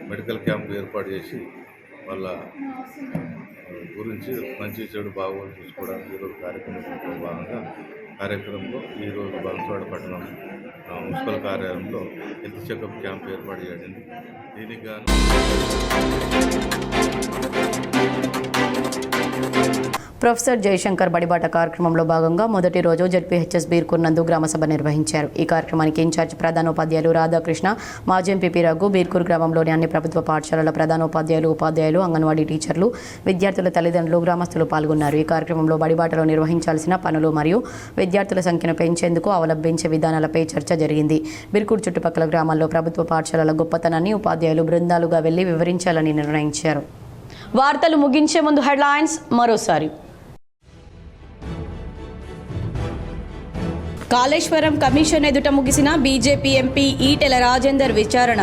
మెడికల్ క్యాంప్ ఏర్పాటు చేసి వాళ్ళ గురించి మంచి చెడు బాగోలు చూసుకోవడానికి ఈరోజు కార్యక్రమంలో భాగంగా కార్యక్రమంలో ఈరోజు బాన్స్వాడ పట్టణం మున్సిపల్ కార్యాలయంలో హెల్త్ చెకప్ క్యాంప్ ఏర్పాటు చేయడింది. దీనికి గాను ప్రొఫెసర్ జయశంకర్ బడిబాట కార్యక్రమంలో భాగంగా మొదటి రోజు జెడ్పీహెచ్ఎస్ బీర్కూర్ నందు గ్రామసభ నిర్వహించారు. ఈ కార్యక్రమానికి ఇన్ఛార్జ్ ప్రధానోపాధ్యాయులు రాధాకృష్ణ, మాజీ ఎంపీ రఘు, బీర్కూర్ గ్రామంలోని అన్ని ప్రభుత్వ పాఠశాలల ప్రధానోపాధ్యాయులు, ఉపాధ్యాయులు, అంగన్వాడీ టీచర్లు, విద్యార్థుల తల్లిదండ్రులు, గ్రామస్తులు పాల్గొన్నారు. ఈ కార్యక్రమంలో బడిబాటలో నిర్వహించాల్సిన పనులు మరియు విద్యార్థుల సంఖ్యను పెంచేందుకు అవలంబించే విధానాలపై చర్చ జరిగింది. బీర్కూర్ చుట్టుపక్కల గ్రామాల్లో ప్రభుత్వ పాఠశాలల గొప్పతనాన్ని ఉపాధ్యాయులు బృందాలుగా వెళ్లి వివరించాలని నిర్ణయించారు. వార్తలు ముగించే ముందు హెడ్లైన్స్ మరోసారి. కాళేశ్వరం కమిషన్ ఎదుట ముగిసిన బీజేపీ ఎంపీ ఈటెల రాజేందర్ విచారణ.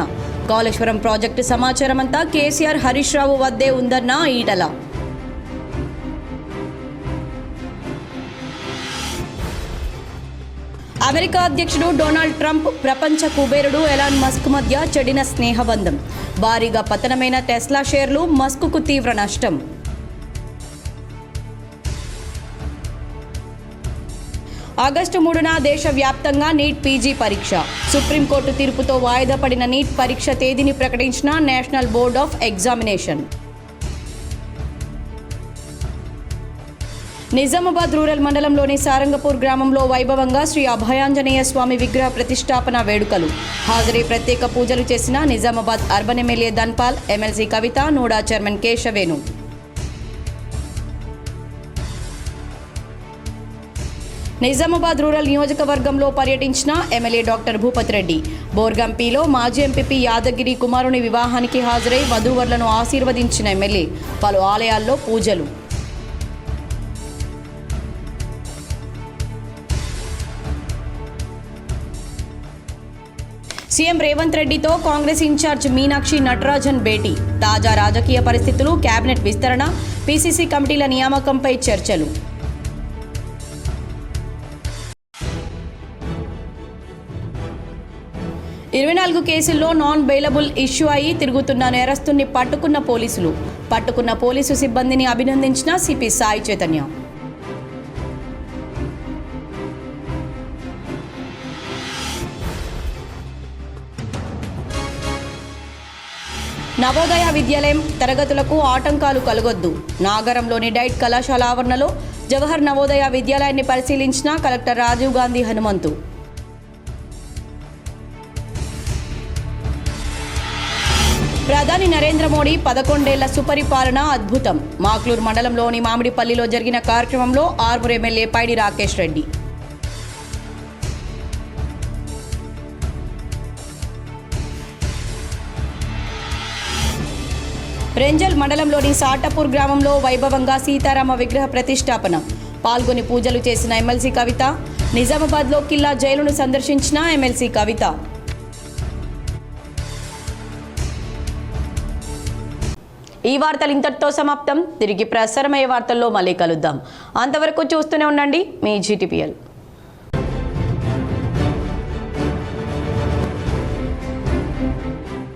కాళేశ్వరం ప్రాజెక్టు సమాచారం అంతా కేసీఆర్, హరీష్ రావు వద్దే ఉందన్న ఈటెల. అమెరికా అధ్యక్షుడు డొనాల్డ్ ట్రంప్, ప్రపంచ కుబేరుడు ఎలాన్ మస్క్ మధ్య చెడిన స్నేహబంధం. భారీగా పతనమైన టెస్లా షేర్లు, మస్క్కు తీవ్ర నష్టం. ఆగస్టు 3న దేశవ్యాప్తంగా నీట్ పీజీ పరీక్ష. సుప్రీంకోర్టు తీర్పుతో వాయిదా పడిన నీట్ పరీక్ష తేదీని ప్రకటించిన national board of examination. Nizamabad rural మండలంలోని సారంగపూర్ గ్రామంలో వైభవంగా శ్రీ అభయాంజనేయ స్వామి విగ్రహ ప్రతిష్టాపన వేడుకలు. హాజరై ప్రత్యేక పూజలు చేసిన Nizamabad urban MLA Dhanpal, MLC Kavitha, NUDA chairman Keshavenu. Nizamabad rural నియోజకవర్గంలో పర్యటించిన ఎమ్మెల్యే డాక్టర్ భూపతి రెడ్డి. బోర్గంపీలో మాజీ ఎంపీ యాదగిరి కుమారుని వివాహానికి హాజరై వధూవరులను ఆశీర్వదించిన ఎమ్మెల్యే. పలు ఆలయాల్లో పూజలు. సీఎం రేవంత్ రెడ్డితో కాంగ్రెస్ ఇన్ఛార్జ్ మీనాక్షి నటరాజన్ భేటీ. తాజా రాజకీయ పరిస్థితులు, కేబినెట్ విస్తరణ, పీసీసీ కమిటీల నియామకంపై చర్చలు. ఇరవై 24 కేసుల్లో నాన్ బెయిలబుల్ ఇష్యూ అయి తిరుగుతున్న నేరస్తుని పట్టుకున్న పోలీసు సిబ్బందిని అభినందించిన సిపి సాయి చైతన్య. నవోదయ విద్యాలయం తరగతులకు ఆటంకాలు కలగొద్దు. నాగరంలోని డైట్ కళాశాల ఆవరణలో జవహర్ నవోదయ విద్యాలయాన్ని పరిశీలించిన కలెక్టర్ రాజీవ్ గాంధీ హనుమంతు. ప్రధాని నరేంద్ర మోడీ 11 ఏళ్ల సుపరిపాలన అద్భుతం. మాక్లూరు మండలంలోని మామిడిపల్లిలో జరిగిన కార్యక్రమంలో ఆర్మూర్ ఎమ్మెల్యే పైడి రాకేష్ రెడ్డి. రెంజల్ మండలంలోని సాటపూర్ గ్రామంలో వైభవంగా సీతారామ విగ్రహ ప్రతిష్టాపన. పాల్గొని పూజలు చేసిన ఎమ్మెల్సీ కవిత. నిజామాబాద్లో కిల్లా జైలును సందర్శించిన ఎమ్మెల్సీ కవిత. ఈ వార్తలు ఇంతటితో సమాప్తం. తిరిగి ప్రసారమయ్యే వార్తల్లో మళ్ళీ కలుద్దాం. అంతవరకు చూస్తూనే ఉండండి మీ GTPL.